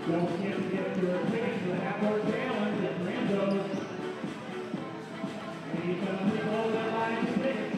Don't forget to get your tickets to the outdoor challenge at Renzo's. And you can people that buy your tickets.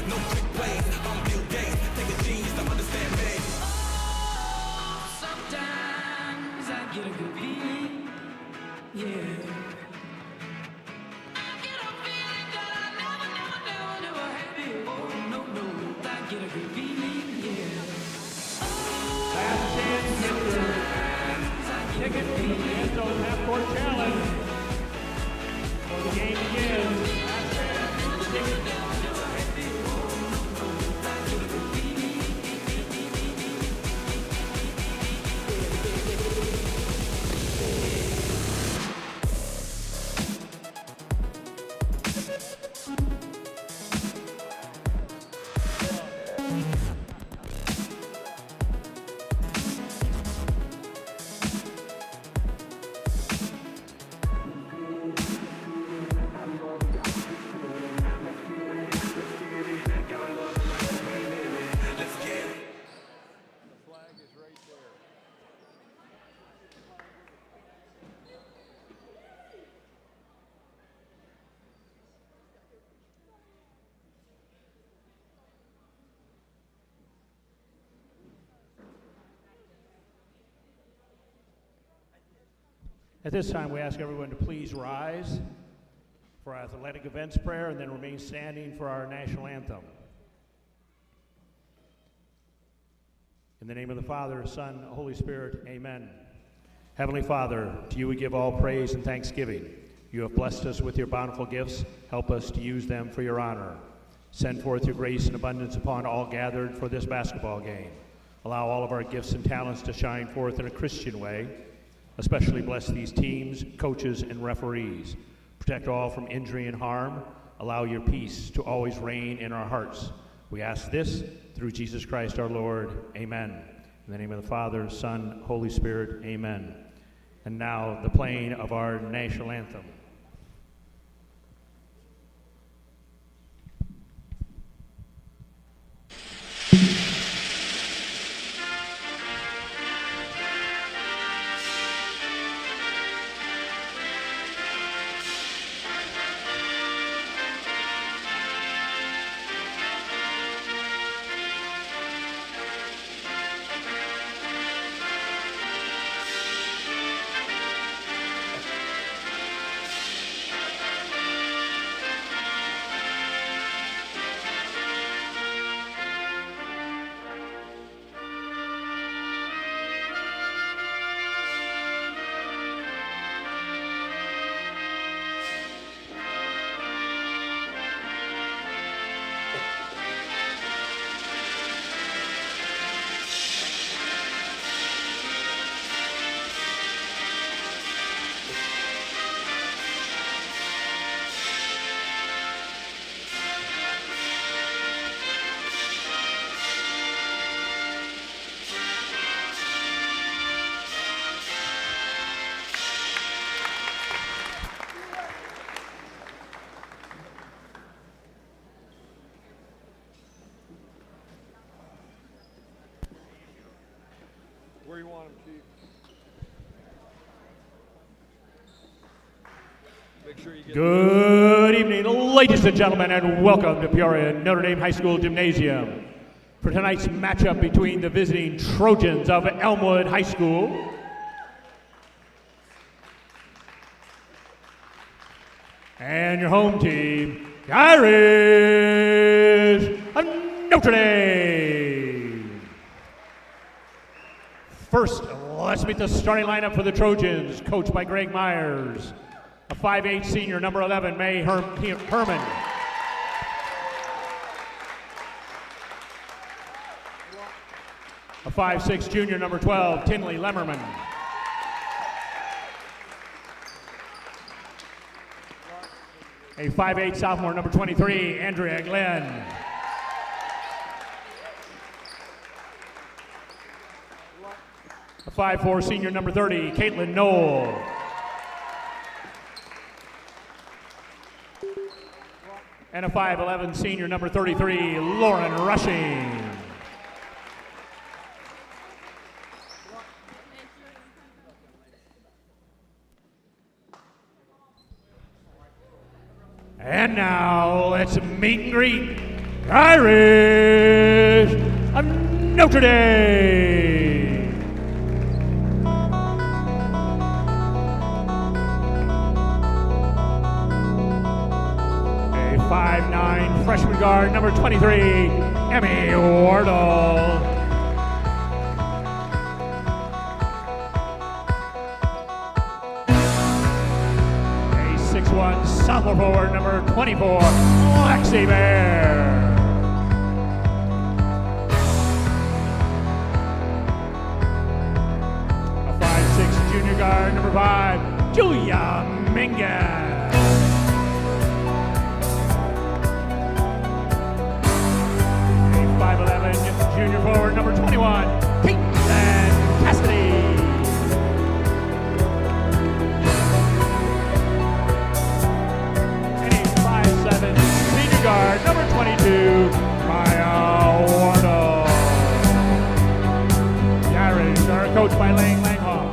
No At this time, we ask everyone to please rise for our athletic events prayer and then remain standing for our national anthem. In the name of the Father, Son, Holy Spirit, amen. Heavenly Father, to you we give all praise and thanksgiving. You have blessed us with your bountiful gifts. Help us to use them for your honor. Send forth your grace and abundance upon all gathered for this basketball game. Allow all of our gifts and talents to shine forth in a Christian way. Especially bless these teams, coaches, and referees. Protect all from injury and harm. Allow your peace to always reign in our hearts. We ask this through Jesus Christ our Lord. Amen. In the name of the Father, Son, Holy Spirit, amen. And now the playing of our national anthem. Where you want them, Chief? Make sure you get Good evening, ladies and gentlemen, and welcome to Peoria Notre Dame High School Gymnasium for tonight's matchup between the visiting Trojans of Elmwood High School and your home team, Irish of Notre Dame. First, let's meet the starting lineup for the Trojans, coached by Greg Myers. A 5'8" senior, number 11, May Herman. A 5'6" junior, number 12, Tinley Lemmerman. A 5'8" sophomore, number 23, Andrea Glenn. A 5'4" senior, number 30, Caitlin Knoll. And a 5'11" senior, number 33, Lauren Rushing. And now let's meet and greet Irish of Notre Dame. A 5'9" freshman guard, number 23, Emmy Wardle. A 6'1" sophomore forward, number 24, Lexi Bear. A 5'6" junior guard, number 5, Julia Mingus. A 5'11" junior forward, number 21, Caitlin Cassidy. Senior guard, number 22, Maya Wardle. The Irish are coached by Lane Langhoff.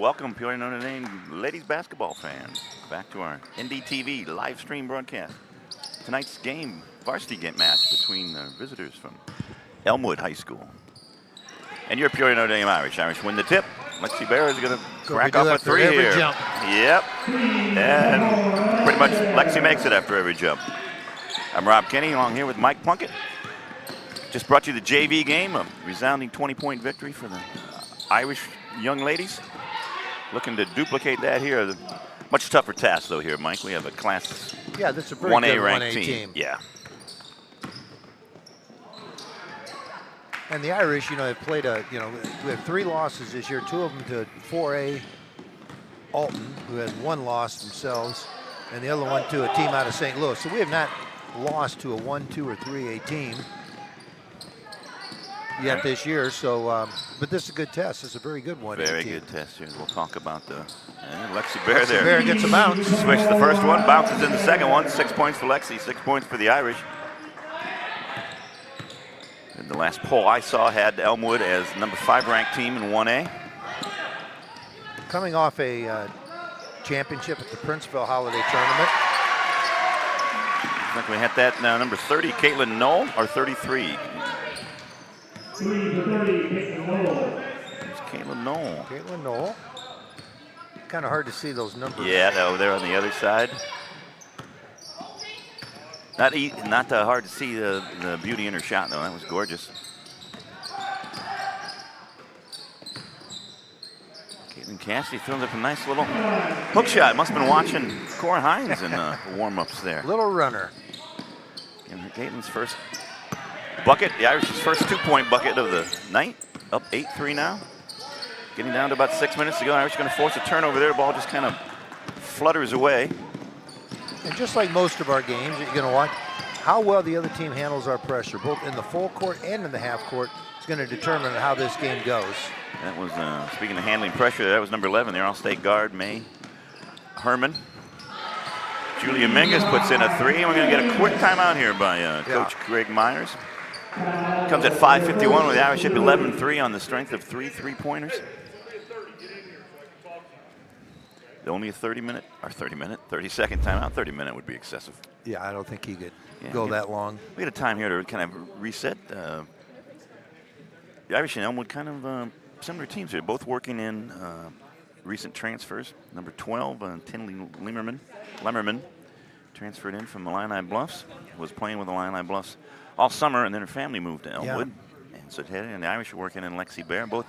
welcome Peoria Notre Dame ladies basketball fans back to our NDTV live stream broadcast. Tonight's game, varsity game match between the visitors from Elmwood High School and your Peoria Notre Dame Irish. Irish win the tip. Lexi Bear is going to crack off a three here. Jump. Yep. And pretty much Lexi makes it after every jump. I'm Rob Kenny along here with Mike Plunkett. Just brought you the JV game, a resounding 20-point victory for the Irish young ladies. Looking to duplicate that here. Much tougher task though here, Mike. We have a class that's a very 1A good ranked 1A team. Yeah. And the Irish, have played we have 3 losses this year, 2 of them to 4A Alton, who has 1 loss themselves, and the other one to a team out of St. Louis. So we have not lost to a 1, 2, or 3A team yet this year. So, but this is a good test. It's a very good one. Very good test here. We'll talk about the Lexi Bear there. Bear gets a bounce. Switch the first one, bounces in the second one. 6 points for Lexi, 6 points for the Irish. And the last poll I saw had Elmwood as number 5 ranked team in 1A. Coming off a championship at the Princeville Holiday Tournament. I think we had that now. Number 30, Caitlin Knoll, or 33. 3 to 30, Caitlin Knoll. It's Caitlin Knoll. Caitlin Knoll. Kind of hard to see those numbers. Yeah, over there on the other side. Not hard to see the beauty in her shot, though. That was gorgeous. Caitlin Cassidy throws up a nice little hook shot. Must have been watching Cora Hines in the warm-ups there. Little runner. And Caitlin's first bucket, the Irish's first 2-point bucket of the night. Up 8-3 now. Getting down to about 6 minutes to go. Irish going to force a turnover there. The ball just kind of flutters away. And just like most of our games, you're going to watch how well the other team handles our pressure, both in the full court and in the half court. Is going to determine how this game goes. That was, speaking of handling pressure, that was number 11, their all-state guard, May Herman. Julia Mingus puts in a 3, and we're going to get a quick timeout here by Coach Greg Myers. Comes at 5:51 with the Irish up 11-3 on the strength of 3 3-pointers. Only a 30-second timeout. 30-minute would be excessive. Yeah, I don't think he could go that long. We had a time here to kind of reset. The Irish and Elmwood kind of similar teams here, both working in recent transfers. Number 12, Tinley Lemmerman, transferred in from Illini Bluffs, was playing with Illini Bluffs all summer, and then her family moved to Elmwood. And so and the Irish are working in Lexi Bear. Both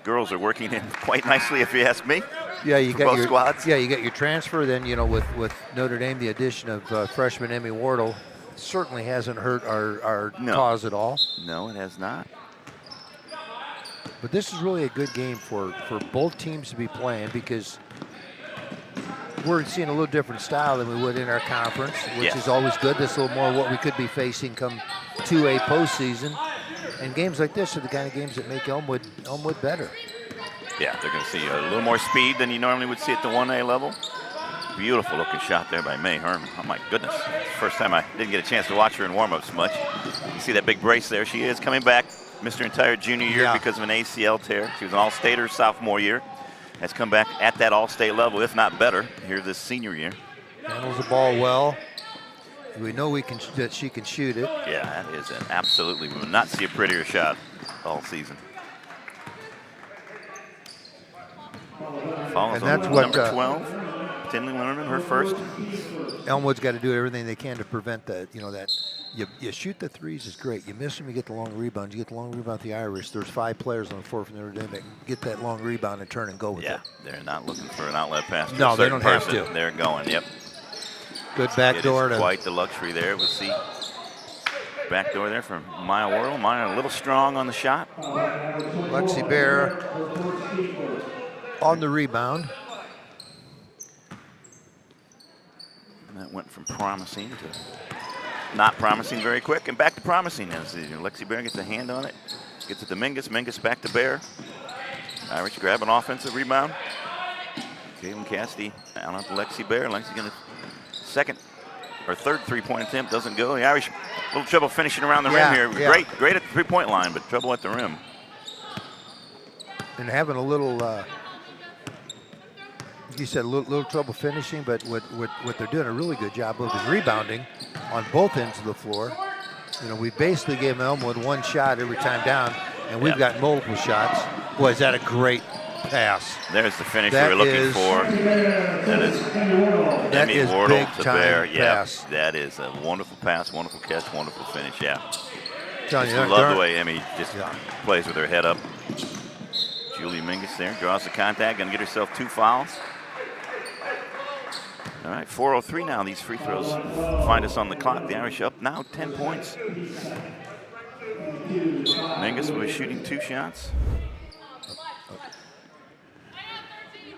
girls are working in quite nicely, if you ask me. Yeah, you got both squads. Yeah, you got your transfer. Then with Notre Dame, the addition of freshman Emmy Wardle certainly hasn't hurt our cause at all. No, it has not. But this is really a good game for both teams to be playing, because we're seeing a little different style than we would in our conference, which is always good. This is a little more what we could be facing come 2A postseason. And games like this are the kind of games that make Elmwood better. Yeah, they're going to see a little more speed than you normally would see at the 1A level. Beautiful looking shot there by May Herman. Oh my goodness. First time I didn't get a chance to watch her in warm-ups much. You see that big brace there. She is coming back. Missed her entire junior year because of an ACL tear. She was an all-stater sophomore year. Has come back at that all-state level, if not better, here this senior year. Handles the ball well. We know that she can shoot it. Yeah, that is an absolutely, we will not see a prettier shot all season. Follows And that's on what, number 12, Tinley Lemmerman, her first. Elmwood's got to do everything they can to prevent that. You shoot the threes is great. You miss them, you get the long rebound. You get the long rebound with the Irish. There's 5 players on the floor from Notre Dame that can get that long rebound and turn and go with it. Yeah, they're not looking for an outlet pass. No, they don't have to. They're going, yep. Good backdoor. It is quite the luxury there. We'll see. Backdoor there from Maya Wardle. Maya a little strong on the shot. Lexi Bear on the rebound. And that went from promising to not promising very quick, and back to promising as Lexi Bear gets a hand on it. Gets it to Mingus. Mingus back to Bear. Irish grab an offensive rebound. Caitlin Cassidy down on Lexi Bear. Lexi's going to third 3-point attempt doesn't go. The Irish, a little trouble finishing around the rim here. Yeah. Great at the 3-point line, but trouble at the rim. And having a little you said a little trouble finishing, but what they're doing a really good job of is rebounding on both ends of the floor. You know, we basically gave Elmwood one shot every time down, and we've got multiple shots. Boy, is that a great pass. There's the finish we were looking for. That is Wardle to Bear. Yeah, that is a wonderful pass, wonderful catch, wonderful finish. Yeah. I love the way Emmy just plays with her head up. Julie Mingus there draws the contact, gonna get herself 2 fouls. All right, 4:03 now. These free throws find us on the clock. The Irish up now 10 points. Mingus was shooting 2 shots.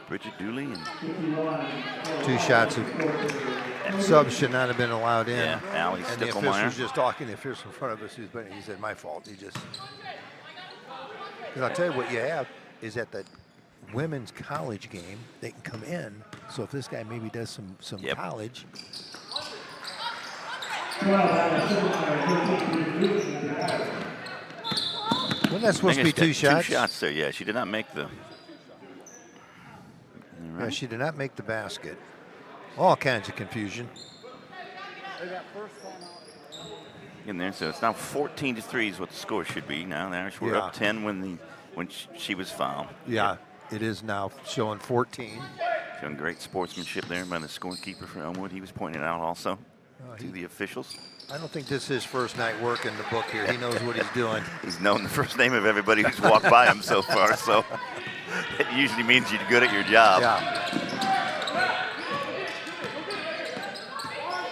Bridget Dooley and 2 shots. Subs should not have been allowed in. Yeah, Allie and the official was just talking. The official in front of us, he said, "My fault." Because I'll tell you what you have is at the women's college game, they can come in. So if this guy maybe does some college. Wasn't that supposed to be 2 shots? 2 shots there, yeah. She did not make the. Yeah, she did not make the basket. All kinds of confusion. In there, so it's now 14-3 is what the score should be. Now the Irish were up 10 when she was fouled. Yeah, it is now showing 14. Showing great sportsmanship there by the scorekeeper for Elmwood. He was pointing it out also to the officials. I don't think this is his first night work in the book here. He knows what he's doing. He's known the first name of everybody who's walked by him so far, so it usually means you're good at your job. Yeah.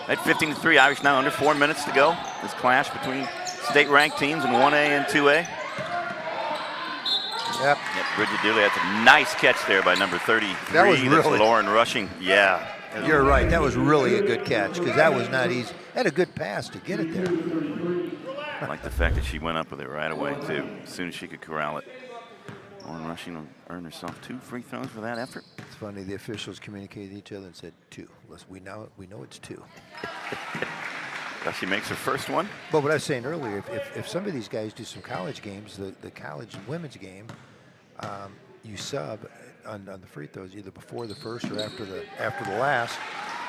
At 15-3, Irish now under 4 minutes to go. This clash between state-ranked teams in 1A and 2A. Yep. Bridget Dooley, that's a nice catch there by number 33. That was That's really, Lauren Rushing. Yeah. You're right. That was really a good catch because that was not easy. Had a good pass to get it there. I like the fact that she went up with it right away, too, as soon as she could corral it. Lauren Rushing will earn herself 2 free throws for that effort. It's funny. The officials communicated with each other and said 2. We know it's 2. She makes her first one. But what I was saying earlier, if some of these guys do some college games, the college women's game, you sub on the free throws either before the first or after the last.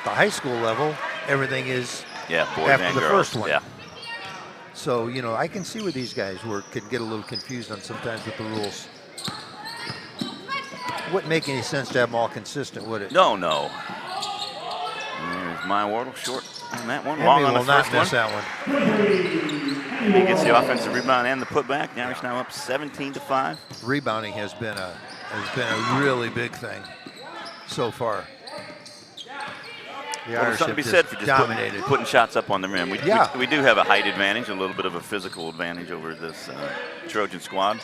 The high school level, everything is boys after and the girls. first one. Yeah. So, you know, I can see where these guys could get a little confused on sometimes with the rules. Wouldn't make any sense to have them all consistent, would it? No. There's Maya Wardle short on that one. Emmy Long on the will not first miss one. that one. He gets the offensive rebound and the putback. The Irish now up 17-5. Rebounding has been a really big thing so far. The Irish something to be have said just for just dominated. putting shots up on the rim. We do have a height advantage, a little bit of a physical advantage over this Trojan squad.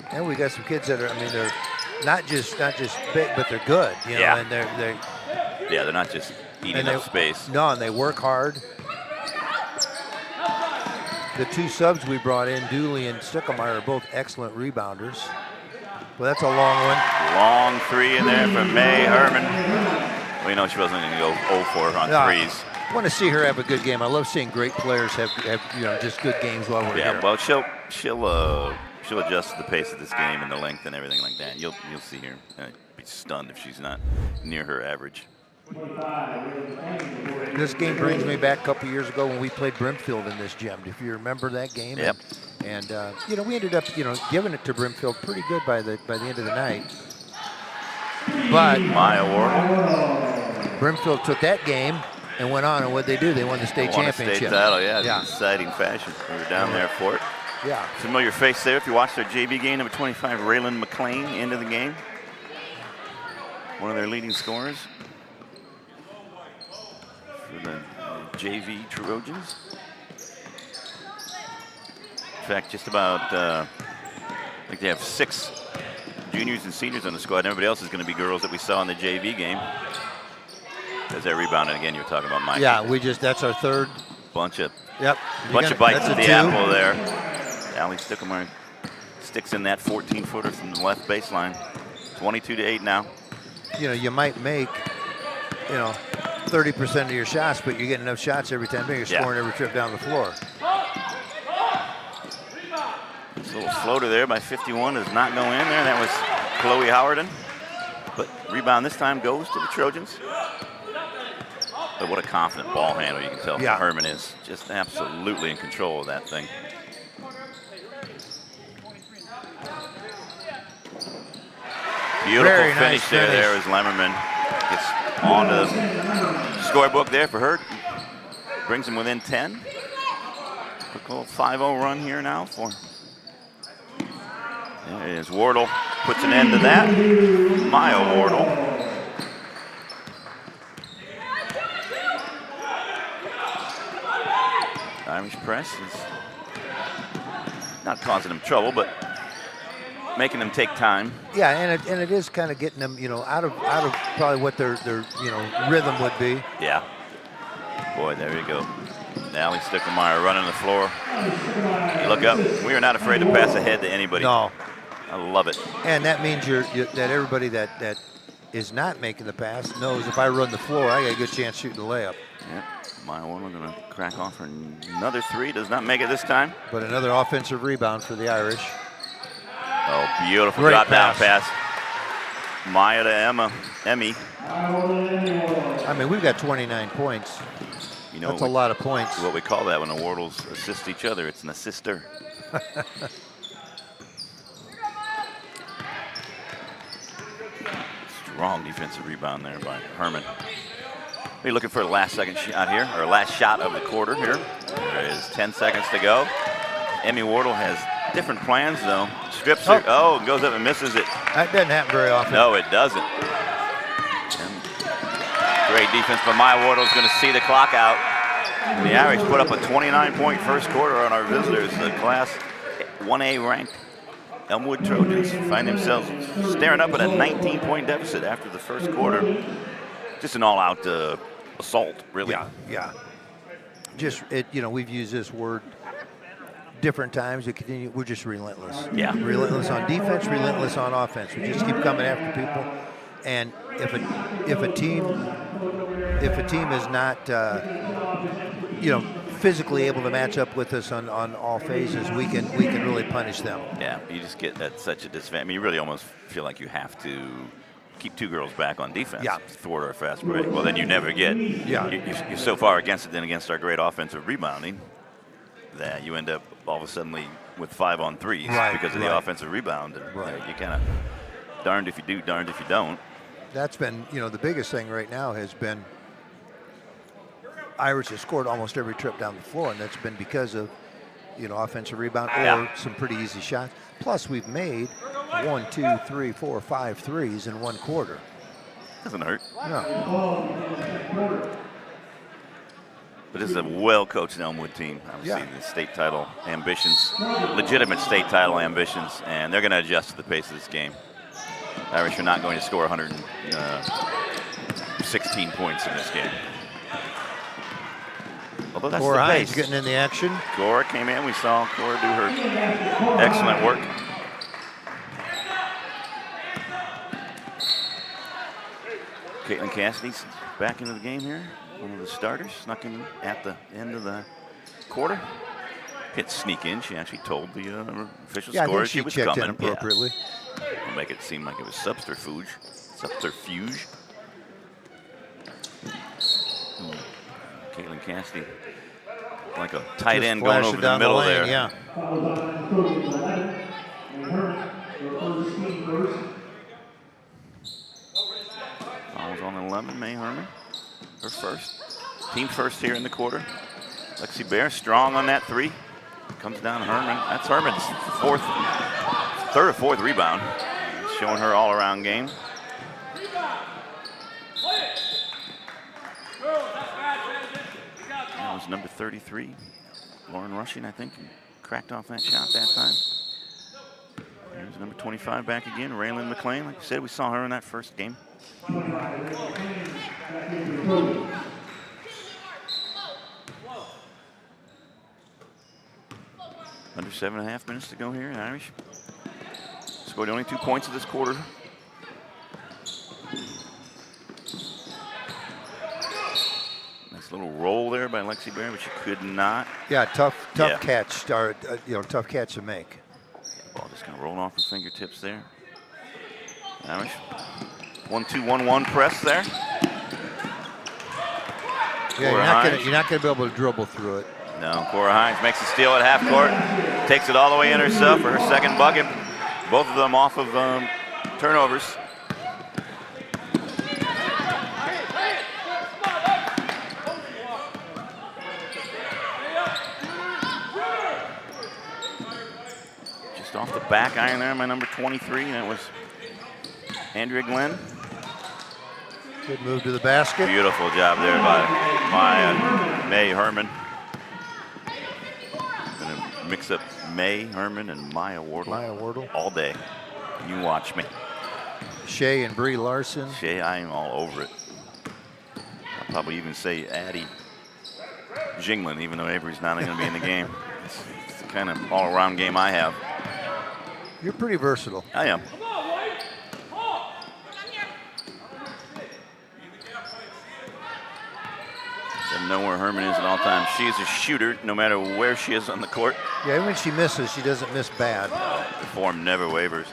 And we got some kids that are, I mean, they're not just big, but they're good. You know, and they're not just eating up space. No, and they work hard. The 2 subs we brought in, Dooley and Stickelmeyer, are both excellent rebounders. Well, that's a long one. Long 3 in there from May Herman. We know she wasn't going to go 0-4 on threes. I want to see her have a good game. I love seeing great players have just good games while we're here. Yeah, well, she'll adjust the pace of this game and the length and everything like that. You'll see her be stunned if she's not near her average. This game brings me back a couple years ago when we played Brimfield in this gym. If you remember that game, yep. And we ended up giving it to Brimfield pretty good by the end of the night. But Maya Wardle, Brimfield took that game and went on, and what they do? They won the state championship. State title, in exciting fashion. We were down there for it. Yeah. Familiar face there. If you watched their JV game, number 25, Raylan McLean, into the game. One of their leading scorers for the JV Trojans. In fact, just about, I think they have 6 juniors and seniors on the squad. Everybody else is going to be girls that we saw in the JV game. As they rebounded again, you were talking about Mike. Yeah, that's our third. Bunch of bites at the apple there. Allie Stickelmeyer sticks in that 14-footer from the left baseline. 22-8 now. You might make, 30% of your shots, but you're getting enough shots every time. You're scoring every trip down the floor. This little floater there by 51 does not go in there. That was Chloe Howerton. But rebound this time goes to the Trojans. But what a confident ball handler you can tell Herman is. Just absolutely in control of that thing. Beautiful finish there as Lemmerman gets on the scorebook there for her. Brings him within 10. Quick little 5-0 run here now for. There it is. Wardle puts an end to that. Maya Wardle. Irish press is not causing them trouble, but making them take time. Yeah, and it is kind of getting them, out of probably what their rhythm would be. Yeah. Boy, there you go. Allie Stickelmeyer running the floor. You look up. We are not afraid to pass ahead to anybody. No. I love it. And that means that everybody that is not making the pass knows if I run the floor, I got a good chance shooting the layup. Yeah. Maya Wardle going to crack off for another 3. Does not make it this time. But another offensive rebound for the Irish. Oh, beautiful Great drop down pass. Maya to Emmy. I mean, we've got 29 points. You know, that's a lot of points. What we call that when the Wardles assist each other. It's an assister. Strong defensive rebound there by Herman. We're looking for a last second shot here, or last shot of the quarter here. There is 10 seconds to go. Emmy Wardle has different plans though. Strips her, goes up and misses it. That doesn't happen very often. No, it doesn't. And great defense, but Maya Wardle's going to see the clock out. And the Irish put up a 29-point first quarter on our visitors. The Class 1A ranked Elmwood Trojans find themselves staring up at a 19-point deficit after the first quarter. Just an all-out assault, really. Yeah. Just we've used this word different times. We're just relentless. Yeah. Relentless on defense, relentless on offense. We just keep coming after people. And if a team is not physically able to match up with us on all phases, we can really punish them. Yeah, you just get at such a disadvantage. I mean, you really almost feel like you have to keep 2 girls back on defense. Yeah. Thwart our fast break. Well, then you never get. Yeah. You're so far against it than against our great offensive rebounding that you end up all of a sudden with 5-on-3s because of the offensive rebound. And you kind of darned if you do, darned if you don't. That's been, the biggest thing right now has been Irish has scored almost every trip down the floor, and that's been because of, offensive rebound or some pretty easy shots. Plus, we've made 1, 2, 3, 4, 5 threes in 1 quarter. Doesn't hurt. No. But this is a well-coached Elmwood team. Obviously, the state title ambitions, legitimate state title ambitions, and they're going to adjust to the pace of this game. Irish are not going to score 116 points in this game. Although that's Cora the Hines pace. getting in the action. Cora came in. We saw Cora do her excellent work. Caitlin Cassidy's back into the game here. One of the starters snuck in at the end of the quarter. Hit sneak in. She actually told the official scorer she was checked coming. in appropriately. We'll make it seem like it was subterfuge. Caitlin Cassidy, like a tight end going over the middle there. Yeah. Fouls on 11, May Herman. Her first. Team first here in the quarter. Lexi Bear strong on that 3. Comes down Herman. That's Herman's third or fourth rebound. Showing her all-around game. That was number 33. Lauren Rushing, I think, cracked off that shot that time. Here's number 25 back again, Raylan McLean. Like I said, we saw her in that first game. Under 7.5 minutes to go here in Irish. Scored only 2 points of this quarter. Nice little roll there by Lexi Bear, but she could not. Yeah, tough catch, or tough catch to make. Ball just kind of rolling off her fingertips there. Irish 1-2-1-1 press there. Yeah, you're not gonna be able to dribble through it. No, Cora Hines makes a steal at half court. Takes it all the way in herself for her second bucket. Both of them off of turnovers. Just off the back iron there, my number 23, and it was Andrea Glenn. Good move to the basket. Beautiful job there by May Herman. Gonna mix up May Herman and Maya Wardle. All day. You watch me. Shea and Bree Larson. Shea, I am all over it. I'll probably even say Addie Jinglin, even though Avery's not going to be in the game. It's the kind of all-around game I have. You're pretty versatile. I am. Doesn't know where Herman is at all times. She is a shooter, no matter where she is on the court. Yeah, when she misses, she doesn't miss bad. The form never wavers.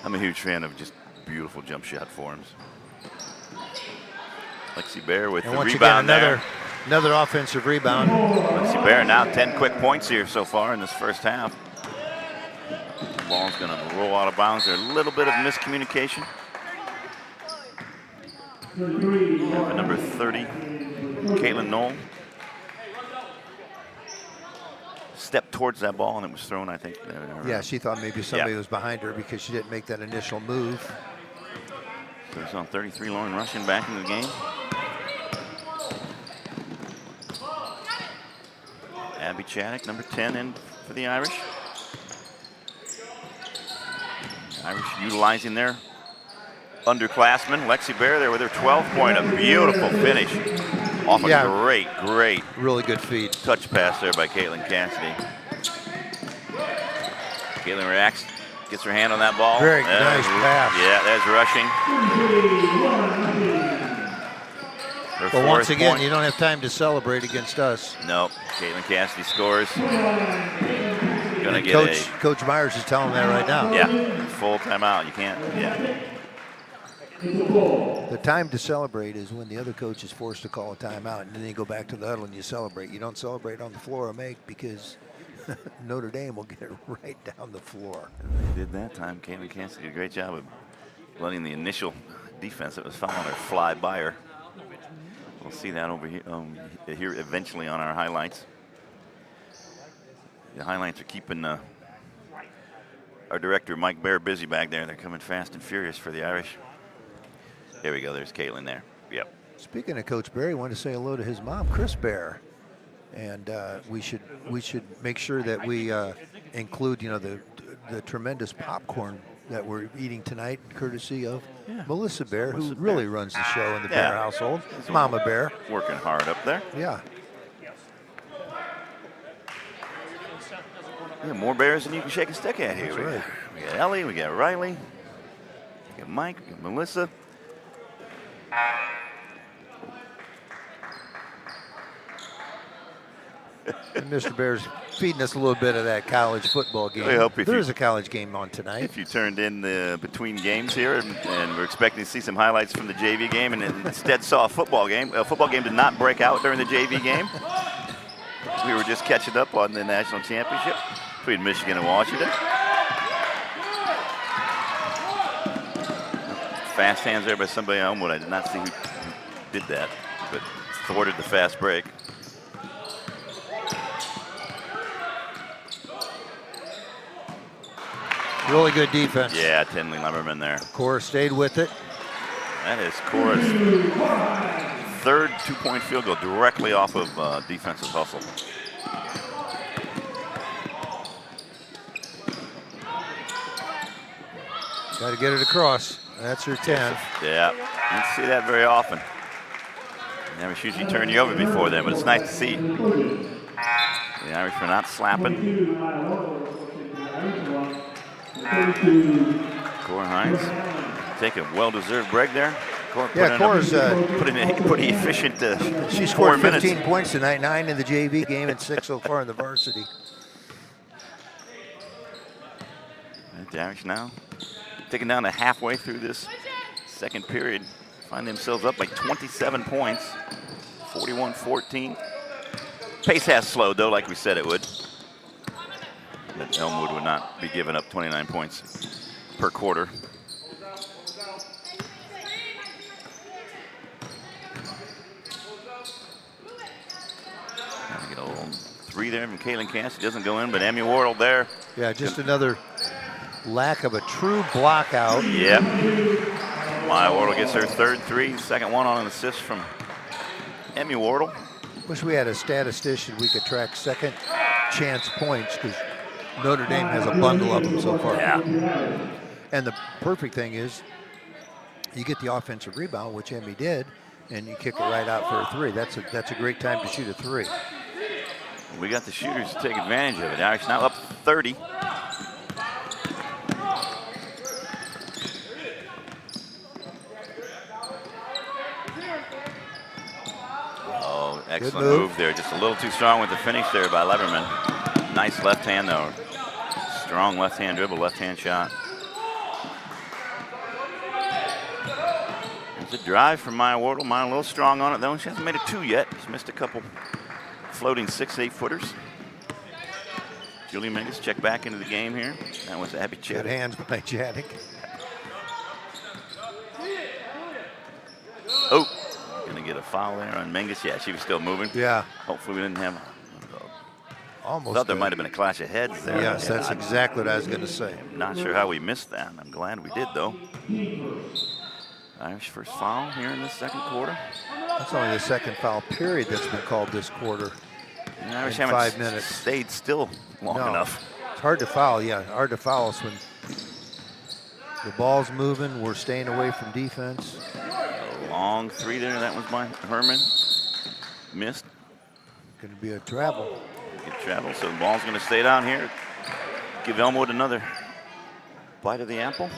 I'm a huge fan of just beautiful jump shot forms. Lexi Bear with the rebound there. Another offensive rebound. Lexi Bear now 10 quick points here so far in this first half. The ball's going to roll out of bounds. There's a little bit of miscommunication. Number 30. Caitlin Knoll stepped towards that ball and it was thrown, I think. Yeah, she thought maybe somebody was behind her because she didn't make that initial move. So it's on 33, Lauren Russian back in the game. Abby Chaddock, number 10 in for the Irish. Irish utilizing their underclassmen. Lexi Bear there with her 12th point. A beautiful finish. Off a great. Really good feed. Touch pass there by Caitlin Cassidy. Caitlin reacts, gets her hand on that ball. Very nice pass. Yeah, there's rushing. But once again, you don't have time to celebrate against us. Nope. Caitlin Cassidy scores. Gonna get Coach Myers is telling that right now. Yeah, full timeout. You can't. Yeah. The time to celebrate is when the other coach is forced to call a timeout, and then you go back to the huddle and you celebrate. You don't celebrate on the floor or make because Notre Dame will get it right down the floor. They did that time. Caitlin Cassidy did a great job of letting the initial defense that was following her fly by her. We'll see that over here eventually on our highlights. The highlights are keeping our director Mike Bear busy back there. They're coming fast and furious for the Irish. There we go. There's Caitlin there. Yep. Speaking of Coach Bear, I want to say hello to his mom, Chris Bear, and we should make sure that we include the tremendous popcorn that we're eating tonight, courtesy of Melissa Bear, who really runs the show in the Bear household. Mama Bear. Working hard up there. Yeah. Yeah, more Bears than you can shake a stick at here. That's right. We got Ellie, we got Riley, we got Mike, we got Melissa. And Mr. Bear's feeding us a little bit of that college football game. We hope There's a college game on tonight. If you turned in the between games here and we're expecting to see some highlights from the JV game and instead saw a football game. A football game did not break out during the JV game. We were just catching up on the national championship between Michigan and Washington. Fast hands there by somebody at Elmwood. I did not see who did that, but thwarted the fast break. Really good defense. Yeah, Tinley Lumberman there. Cora stayed with it. That is Cora's third two-point field goal directly off of defensive hustle. Got to get it across. That's her 10. Yeah, you don't see that very often. Never usually turn you over before then, but it's nice to see. The Irish are not slapping. Cora Hines take a well-deserved break there. Cora's pretty efficient. She scored 15 points tonight, 9 in the JV game and 6 so far in the varsity. And the Irish now taking down to halfway through this Second period, find themselves up by 27 points, 41-14. Pace has slowed, though, like we said it would. But Elmwood would not be giving up 29 points per quarter. Get a little three there from Kaylin Cass. He doesn't go in, but Emmy Wardle there. Yeah, just another lack of a true block out. Yep. Maya Wardle gets her third three, second one on an assist from Emmy Wardle. Wish we had a statistician we could track second chance points, because Notre Dame has a bundle of them so far. Yeah. And the perfect thing is you get the offensive rebound, which Emmy did, and you kick it right out for a three. That's a great time to shoot a three. We got the shooters to take advantage of it. Irish now up 30. Oh, excellent move there. Just a little too strong with the finish there by Leverman. Nice left hand though. Strong left hand dribble, left hand shot. There's a drive from Maya Wardle. Maya a little strong on it though. She hasn't made a two yet. She's missed a couple floating 6-8 footers. Julie Mingus check back into the game here. That was Abby Chaddick. Good hands by Chaddick. Oh, gonna get a foul there on Mingus. Yeah, she was still moving. Yeah. Hopefully we didn't have. Almost. Thought there might have been a clash of heads there. Yes, that's exactly what I was going to say. I'm not sure how we missed that. I'm glad we did though. Irish first foul here in the second quarter. That's only the second foul period that's been called this quarter. And Irish in haven't 5 minutes. stayed still long enough. It's hard to foul, yeah. Hard to foul us when the ball's moving. We're staying away from defense. A long three there. That was by Herman. Missed. Going to be a travel. Good travel. So the ball's going to stay down here. Give Elmwood another bite of the apple.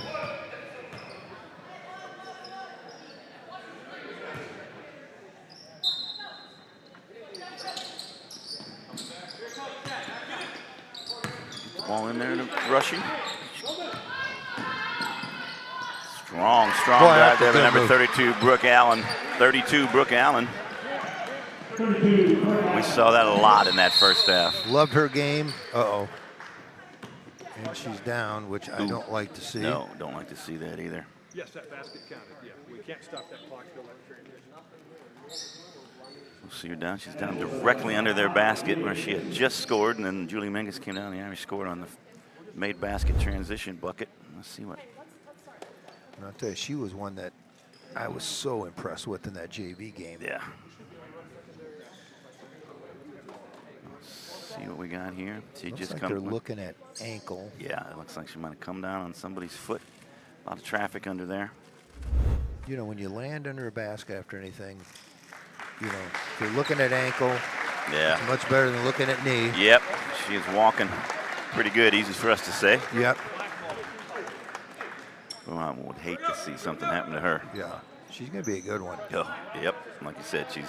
Ball in there to rushing. Strong drive there by number 32, Brooke Allen. 32, Brooke Allen. We saw that a lot in that first half. Loved her game. Uh-oh. And she's down, which I don't like to see. No, don't like to see that either. Yes, that basket counted. Yeah, we can't stop that clock till that transition. We'll see her down. She's down directly under their basket where she had just scored, and then Julie Mingus came down. The Irish scored on the made basket transition bucket. Let's see what. And I'll tell you, she was one that I was so impressed with in that JV game. Yeah. Let's see what we got here. She Looks just like come. they're looking at ankle. Yeah, it looks like she might have come down on somebody's foot. A lot of traffic under there. You know, when you land under a basket after anything, you know, if you're looking at ankle, Yeah. it's much better than looking at knee. Yep, she is walking pretty good. Easy for us to say. Yep. Well, I would hate to see something happen to her. Yeah. She's going to be a good one. Oh, yep. Like you said, she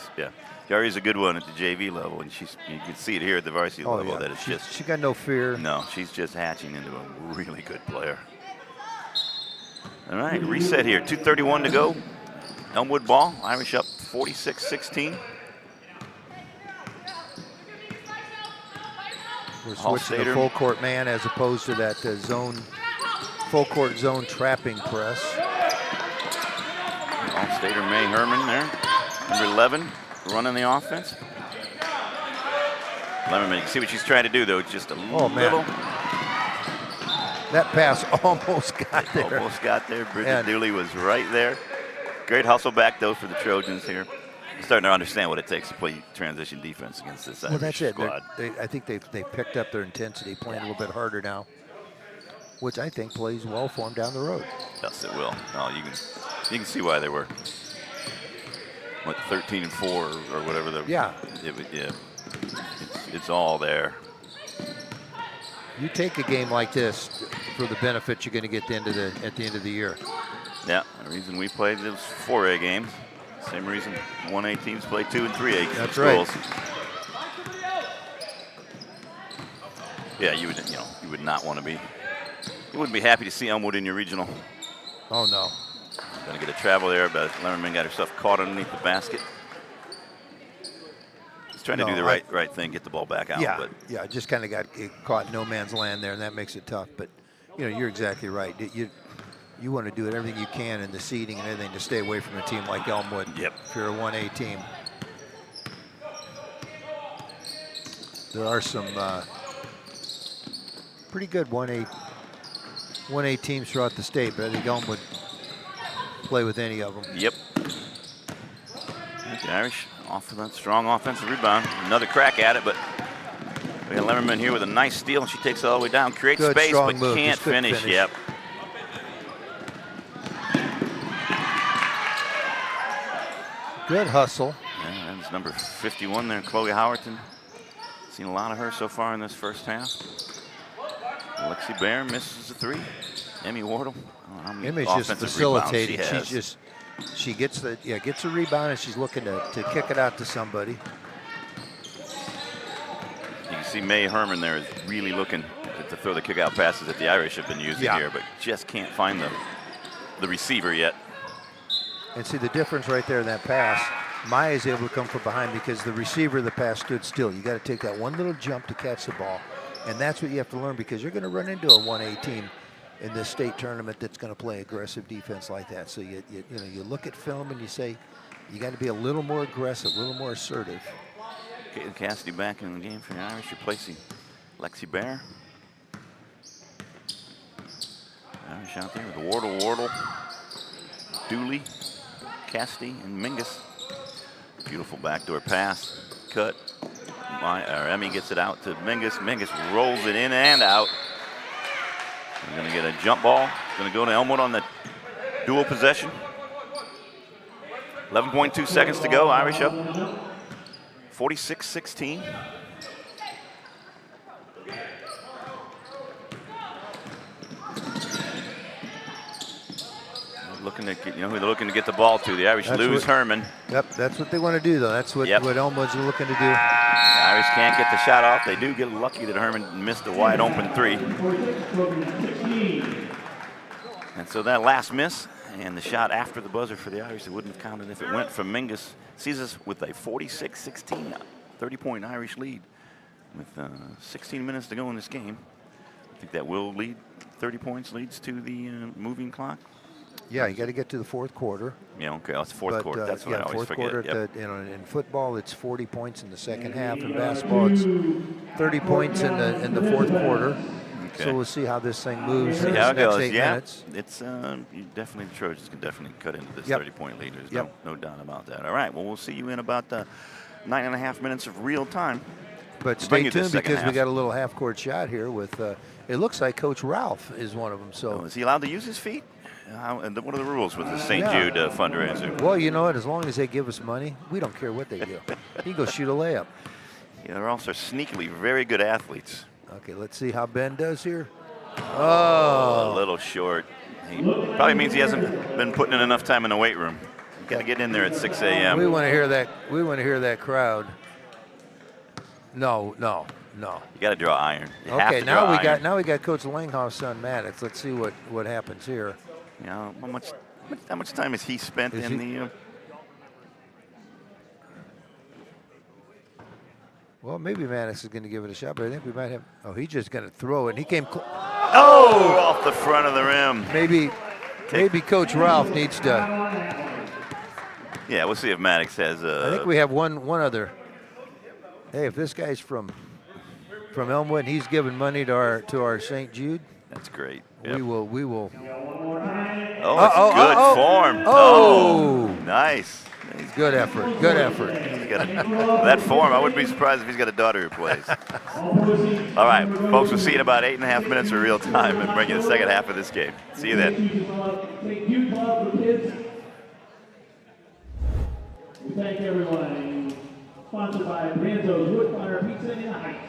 already is a good one at the JV level, and you can see it here at the varsity level that it's just. She got no fear. No, she's just hatching into a really good player. All right, reset here. 2:31 to go. Elmwood ball. Irish up 46-16. We're switching to full court man as opposed to that full court zone trapping press. All-Stater May Herman there. Number 11 running the offense. Lemmerman, you can see what she's trying to do though. Just a little. That pass almost got there. Almost got there. Bridget Dooley was right there. Great hustle back though for the Trojans here. Starting to understand what it takes to play transition defense against this Irish squad. I think they've picked up their intensity, playing a little bit harder now, which I think plays well for them down the road. Yes, it will. Oh, you can see why they were 13 and 4 or whatever. It's all there. You take a game like this for the benefits you're going to get at the end of the year. Yeah, the reason we played those 4A games. Same reason 1A teams play 2 and 3A That's schools. right. Yeah, you would not want to be. You wouldn't be happy to see Elmwood in your regional. Oh no. Gonna get a travel there, but Lemmerman got herself caught underneath the basket. He's trying to do the right thing, get the ball back out. Yeah, but yeah, just kind of got caught in no man's land there, and that makes it tough. But, you know, you're exactly right. You want to do everything you can in the seeding and everything to stay away from a team like Elmwood. Yep. If you're a 1A team. There are some pretty good 1A teams throughout the state, but I think Elmwood play with any of them. Yep. The Irish off of that strong offensive rebound. Another crack at it, but we got Lemmerman here with a nice steal, and she takes it all the way down, creates Good, space, strong but move. can't Just couldn't finish. finish. Yep. Good hustle. Yeah, that's number 51 there, Chloe Howerton. Seen a lot of her so far in this first half. Lexi Bear misses a 3. Emmy Wardle. Emmy's just facilitating. She gets a rebound and she's looking to kick it out to somebody. You can see May Herman there is really looking to throw the kick-out passes that the Irish have been using here, but just can't find the receiver yet. And see the difference right there in that pass. Maya's able to come from behind because the receiver of the pass stood still. You got to take that one little jump to catch the ball. And that's what you have to learn, because you're going to run into a 1A team in this state tournament that's going to play aggressive defense like that. So you look at film and you say, you got to be a little more aggressive, a little more assertive. Caitlin Cassidy back in the game for the Irish, replacing Lexi Bear. Irish out there with Wardle, Dooley, Cassidy, and Mingus. Beautiful backdoor pass, cut. Emmy gets it out to Mingus. Mingus rolls it in and out. We're going to get a jump ball. Going to go to Elmwood on the dual possession. 11.2 seconds to go. Irish up 46-16. Looking to get, who they're looking to get the ball to. The Irish lose Herman. Yep, that's what they want to do, though. That's what Elmwood's looking to do. The Irish can't get the shot off. They do get lucky that Herman missed a wide open 3. And so that last miss and the shot after the buzzer for the Irish, it wouldn't have counted if it went from Mingus. Sees us with a 46-16, 30-point Irish lead with 16 minutes to go in this game. I think that will lead 30 points, leads to the moving clock. Yeah, you got to get to the fourth quarter. Yeah, okay, that's fourth quarter. That's what I always forget. Fourth quarter. In football, it's 40 points in the second half. In basketball, it's 30 points in the fourth quarter. Okay. So we'll see how this thing moves in the next 8 minutes. It's definitely the Trojans can definitely cut into this 30-point lead. There's no doubt about that. All right, well, we'll see you in about 9.5 minutes of real time. But stay tuned, because we got a little half-court shot here with. It looks like Coach Ralph is one of them. So is he allowed to use his feet? And what are the rules with the St. Jude fundraiser? Well, you know what? As long as they give us money, we don't care what they do. He can go shoot a layup. Yeah, they're also sneakily very good athletes. Okay, let's see how Ben does here. Oh, a little short. He probably means he hasn't been putting in enough time in the weight room. You got to get in there at 6 a.m. We want to hear that. We want to hear that crowd. No. You got to draw iron. Okay, now we got Coach Langhoff's son Maddox. Let's see what happens here. How much time has he spent the? Well, maybe Maddox is going to give it a shot, but I think we might have. Oh, he's just going to throw it. And he came. Off the front of the rim. Maybe Coach Ralph needs to. Yeah, we'll see if Maddox has. I think we have one other. Hey, if this guy's from Elmwood, and he's giving money to our St. Jude. That's great. Yep. We will. Oh, good form. Oh, nice. Good effort. Good effort. That form, I wouldn't be surprised if he's got a daughter who plays. All right, folks, we'll see you in about 8.5 minutes of real time and bring you the second half of this game. See you then. We thank everyone. Sponsored by Renzo's Wood Fire Pizza in the Heights.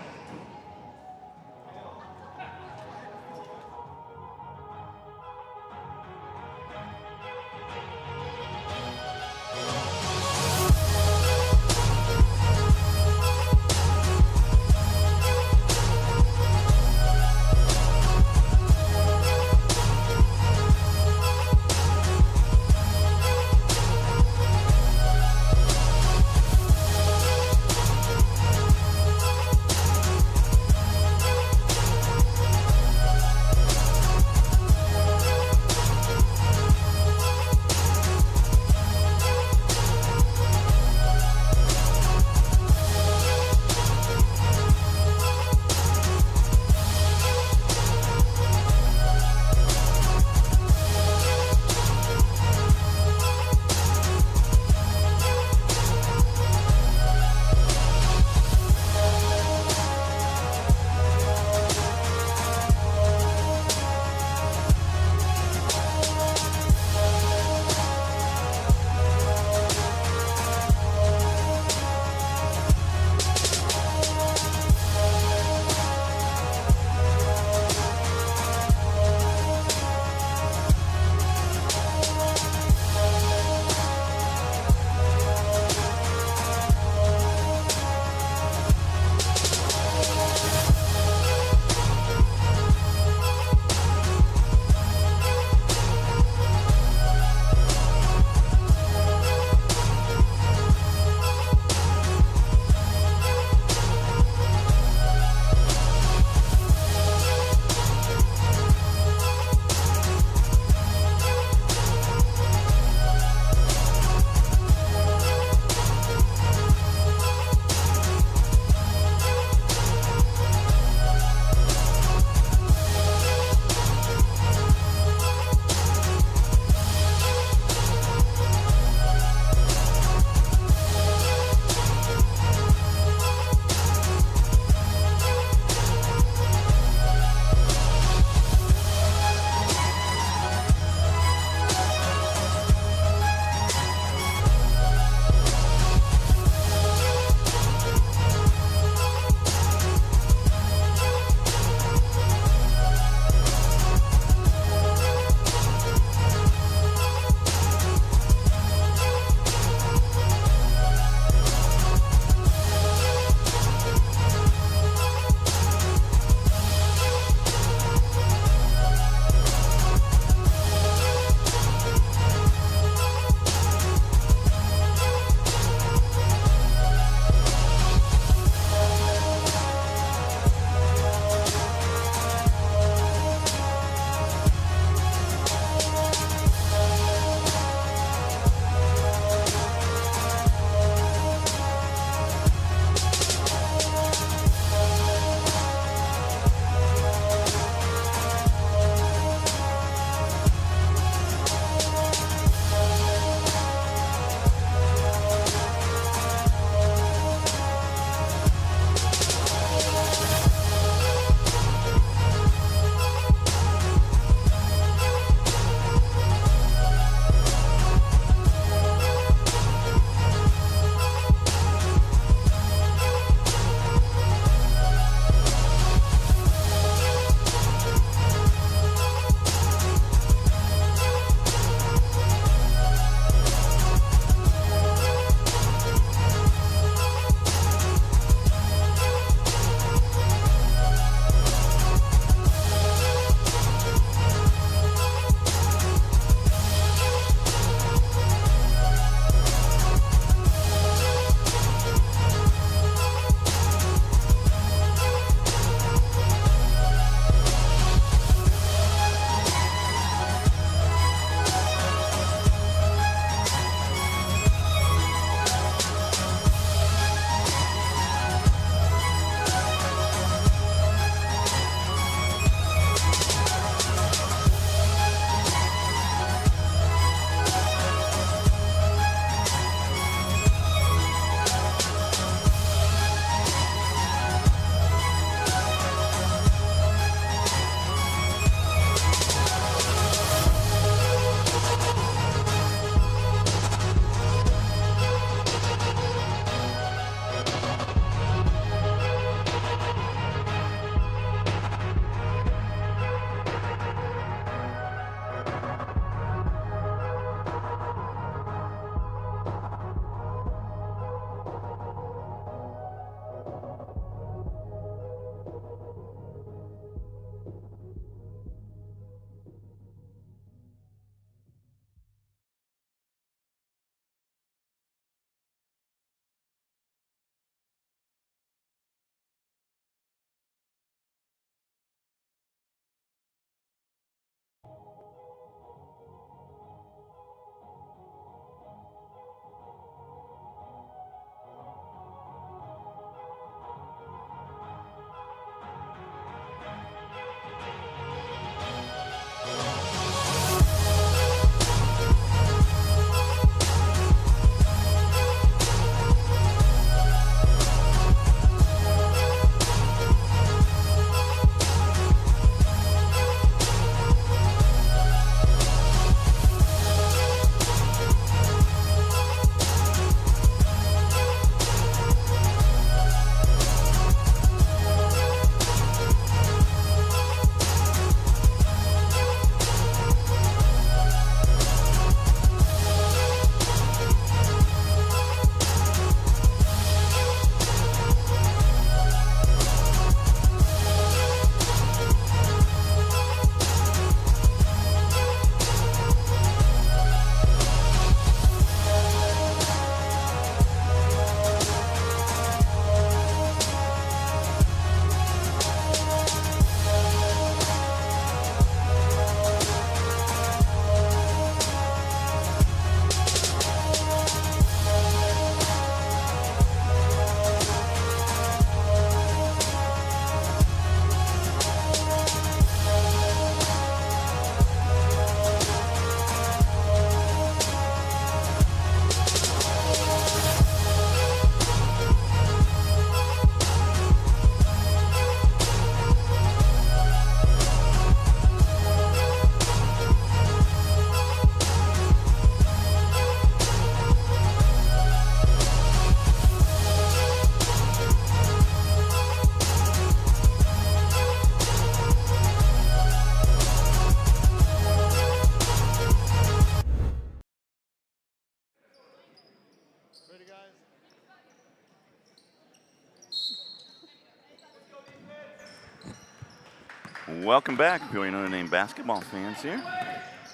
Welcome back, if you're Notre Dame basketball fans here,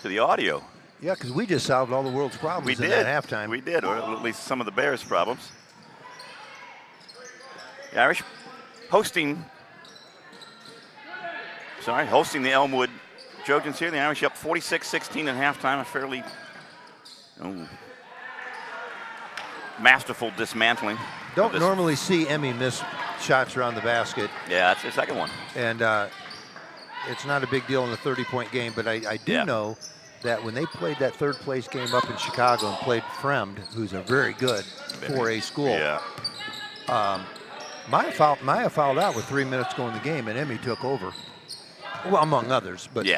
to the audio. Yeah, because we just solved all the world's problems in that halftime. We did, or at least some of the Bears' problems. The Irish hosting the Elmwood Trojans here. The Irish up 46-16 at halftime, a fairly masterful dismantling. Don't normally see Emmy miss shots around the basket. Yeah, that's the second one. And it's not a big deal in the 30-point game, but I do know that when they played that third-place game up in Chicago and played Fremd, who's a very good 4A school, Maya fouled out with 3 minutes to go in the game, and Emmy took over. Well, among others, but you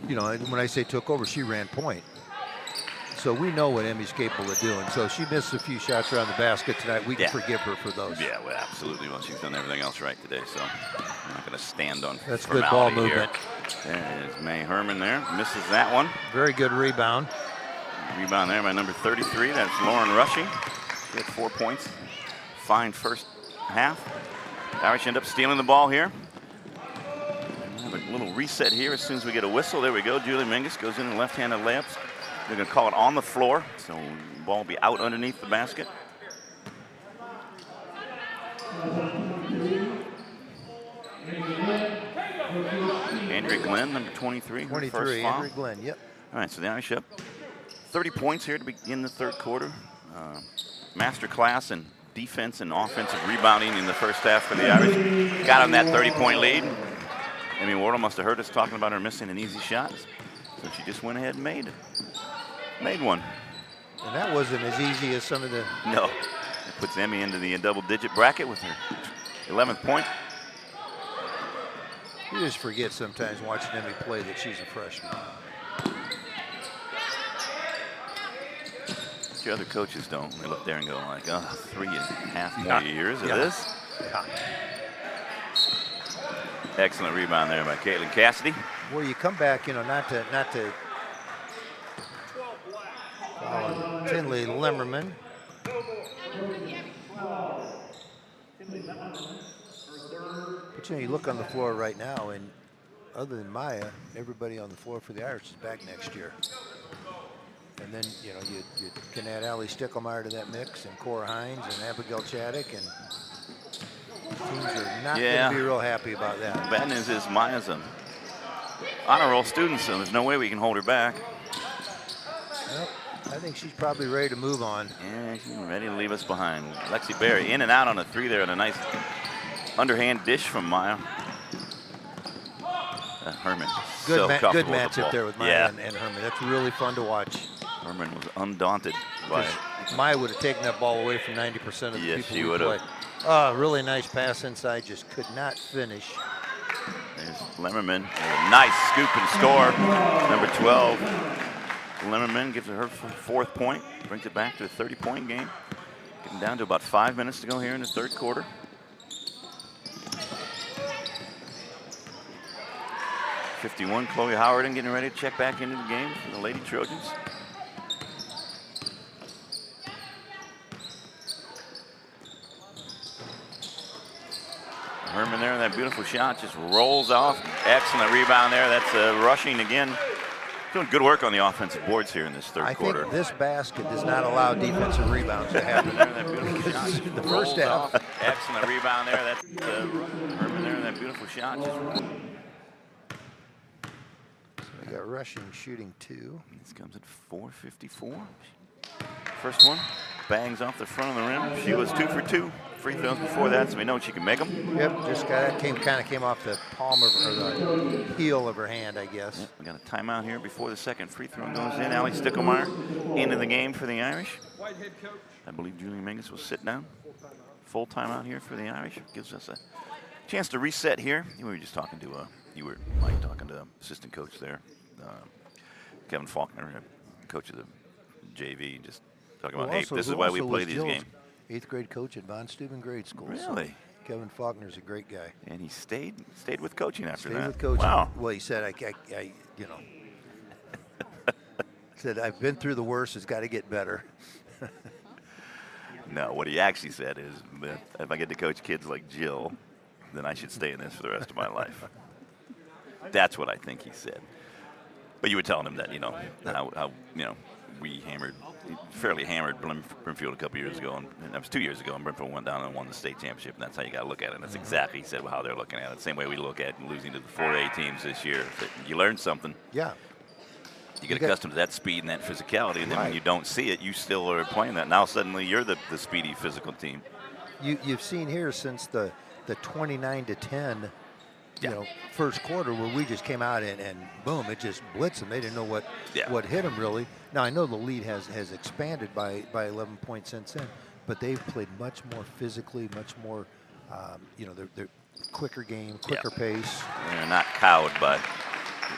know, when I say took over, she ran point. So we know what Emmy's capable of doing. So she missed a few shots around the basket tonight. We can forgive her for those. Yeah, well, absolutely. Well, she's done everything else right today, so I'm not going to stand on That's good ball movement. There's May Herman there. Misses that one. Very good rebound. Rebound there by number 33. That's Lauren Rushing. She had 4 points. Fine first half. The Irish end up stealing the ball here. Have a little reset here as soon as we get a whistle. There we go. Julie Mingus goes in and left-handed layups. They're going to call it on the floor, so the ball will be out underneath the basket. Andrea Glenn, number 23. 23, Andrea Glenn, yep. All right, so the Irish up 30 points here to begin the third quarter. Master class in defense and offensive rebounding in the first half for the Irish. Got on that 30-point lead. Emmy Wardle must have heard us talking about her missing an easy shot, so she just went ahead and made one. And that wasn't as easy as some of the... No. It puts Emmy into the double-digit bracket with her 11th point. You just forget sometimes watching Emmy play that she's a freshman. The other coaches don't. They look there and go like, oh, 3.5 more years of this. Yeah. Excellent rebound there by Caitlin Cassidy. Well, you come back, you know, not to Tinley Limmerman. But you know, you look on the floor right now, and other than Maya, everybody on the floor for the Irish is back next year. And then, you know, you can add Allie Stickelmeyer to that mix, and Cora Hines, and Abigail Chaddock, and teams are not going to be real happy about that. The bad news is Maya's an honor roll student, so there's no way we can hold her back. Well, I think she's probably ready to move on. Yeah, she's ready to leave us behind. Lexi Berry in and out on a three there, and a nice underhand dish from Maya. Herman, good comfortable match with the up there ball. with Maya and Herman. That's really fun to watch. Herman was undaunted by it. Maya would have taken that ball away from 90% of the people she who would play. have. Really nice pass inside, just could not finish. There's Lemmerman, a nice scoop and score. Number 12, Lemmerman gives her 4th point, brings it back to a 30-point game. Getting down to about 5 minutes to go here in the third quarter. .51, Chloe Howarden getting ready to check back into the game for the Lady Trojans. Herman there, that beautiful shot just rolls off. Excellent rebound there. That's Rushing again. Doing good work on the offensive boards here in this third quarter. I think this basket does not allow defensive rebounds to happen. That beautiful shot. The first half. Excellent rebound there. That's Herman there, that beautiful shot. Just We got Rushing shooting 2. This comes at 4:54. First one bangs off the front of the rim. She was 2 for 2 free throws before that, so we know she can make them. Yep, just got kind of came off the palm of or the heel of her hand, I guess. Yep, we got a timeout here before the second free throw goes in. Allie Stickelmeyer into the game for the Irish. I believe Julie Mingus will sit down. Full timeout here for the Irish. Gives us a chance to reset here. We were just talking to Mike talking to assistant coach there, Kevin Faulkner, coach of the JV, just talking about, hey, this is why we play these games. 8th grade coach at Von Steuben Grade School. Really? So Kevin Faulkner's a great guy. And he stayed with coaching after that. Stayed with coaching. Wow. Well, he said, I you know, said I've been through the worst. It's got to get better. No, what he actually said is that if I get to coach kids like Jill, then I should stay in this for the rest of my life. That's what I think he said. But you were telling him that, how we fairly hammered Brimfield a couple years ago, and that was 2 years ago, and Brimfield went down and won the state championship, and that's how you got to look at it. And that's exactly, he said, how they're looking at it. Same way we look at losing to the 4A teams this year. You learn something. Yeah. You get accustomed to that speed and that physicality, and then when you don't see it, you still are playing that. Now suddenly you're the speedy, physical team. You've seen here since the 29-10, first quarter where we just came out and boom, it just blitzed them. They didn't know what hit them really. Now I know the lead has expanded by 11 points since then, but they've played much more physically, much more, they're quicker game, quicker pace. They're not cowed by.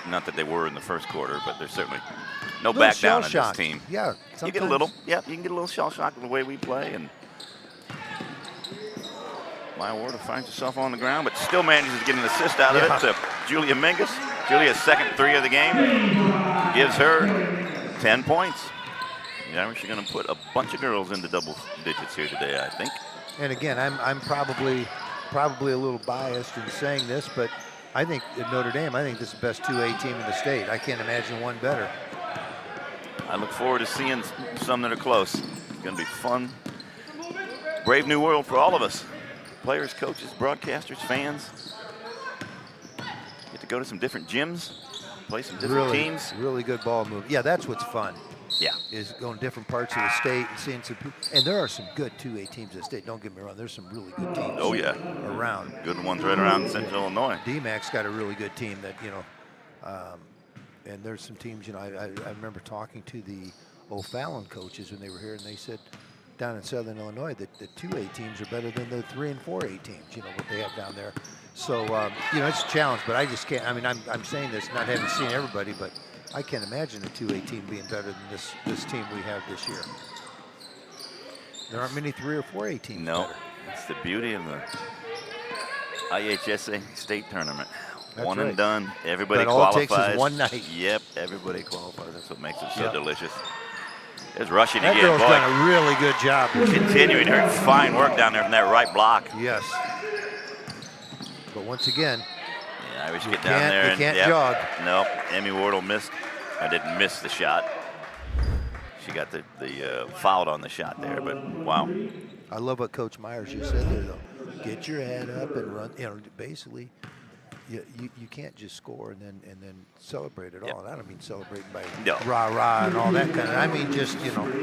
Not that they were in the first quarter, but there's certainly no back down in this team. Yeah, you get a little. Yeah, you can get a little shell shock in the way we play, and Maya Ward finds herself on the ground, but still manages to get an assist out of it to Julia Mingus. Julia's second 3 of the game gives her 10 points. The Irish are going to put a bunch of girls into double digits here today, I think. And again, I'm probably a little biased in saying this, but I think at Notre Dame, I think this is the best 2A team in the state. I can't imagine one better. I look forward to seeing some that are close. It's going to be fun. Brave new world for all of us. Players, coaches, broadcasters, fans. Get to go to some different gyms, play some different teams. Really good ball move. Yeah, that's what's fun. Yeah. Is going to different parts of the state and seeing some people. And there are some good 2A teams in the state. Don't get me wrong. There's some really good teams. Oh, yeah. Around. Good ones right around Central Illinois. DMAC's got a really good team that, and there's some teams, I remember talking to the O'Fallon coaches when they were here, and they said down in Southern Illinois that the 2A teams are better than the 3 and 4A teams, what they have down there. So, it's a challenge, but I just can't. I mean, I'm saying this not having seen everybody, but I can't imagine a 2A team being better than this team we have this year. There aren't many 3 or 4A teams. No, better. It's the beauty of the IHSA state tournament. That's one right. and done. Everybody But all it qualifies. takes is one night. Yep, everybody qualifies. That's what makes it so delicious. There's rushing That again. girl's Boy, done a really good job. continuing her fine work down there from that right block. Yes. But once again, Yeah, Irish get down there you and can't jog. Nope, Emmy Wardle missed. I didn't miss the shot. She got the fouled on the shot there, but wow. I love what Coach Myers just said there, though. Get your head up and run. Basically, you can't just score and then celebrate it all. And I don't mean celebrating by rah-rah and all that kind of. I mean just,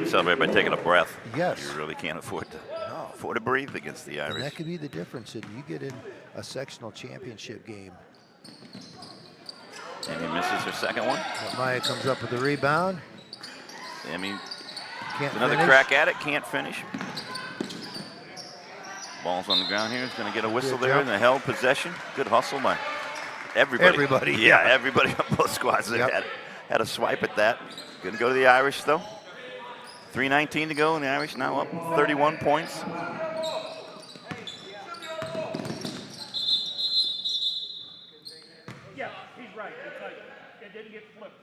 Celebrate by taking a breath. Yes. You really can't afford to breathe against the Irish. And that could be the difference. And you get in a sectional championship game. Emmy misses her second one. Maya comes up with the rebound. Emmy, Can't another finish. crack at it, can't finish. Ball's on the ground here. It's going to get a whistle Good there jump. in the held possession. Good hustle by everybody. Yeah, everybody on both squads there had a swipe at that. Going to go to the Irish, though. 3:19 to go, and the Irish now up 31 points. Yeah, he's right. It's like it didn't get flipped.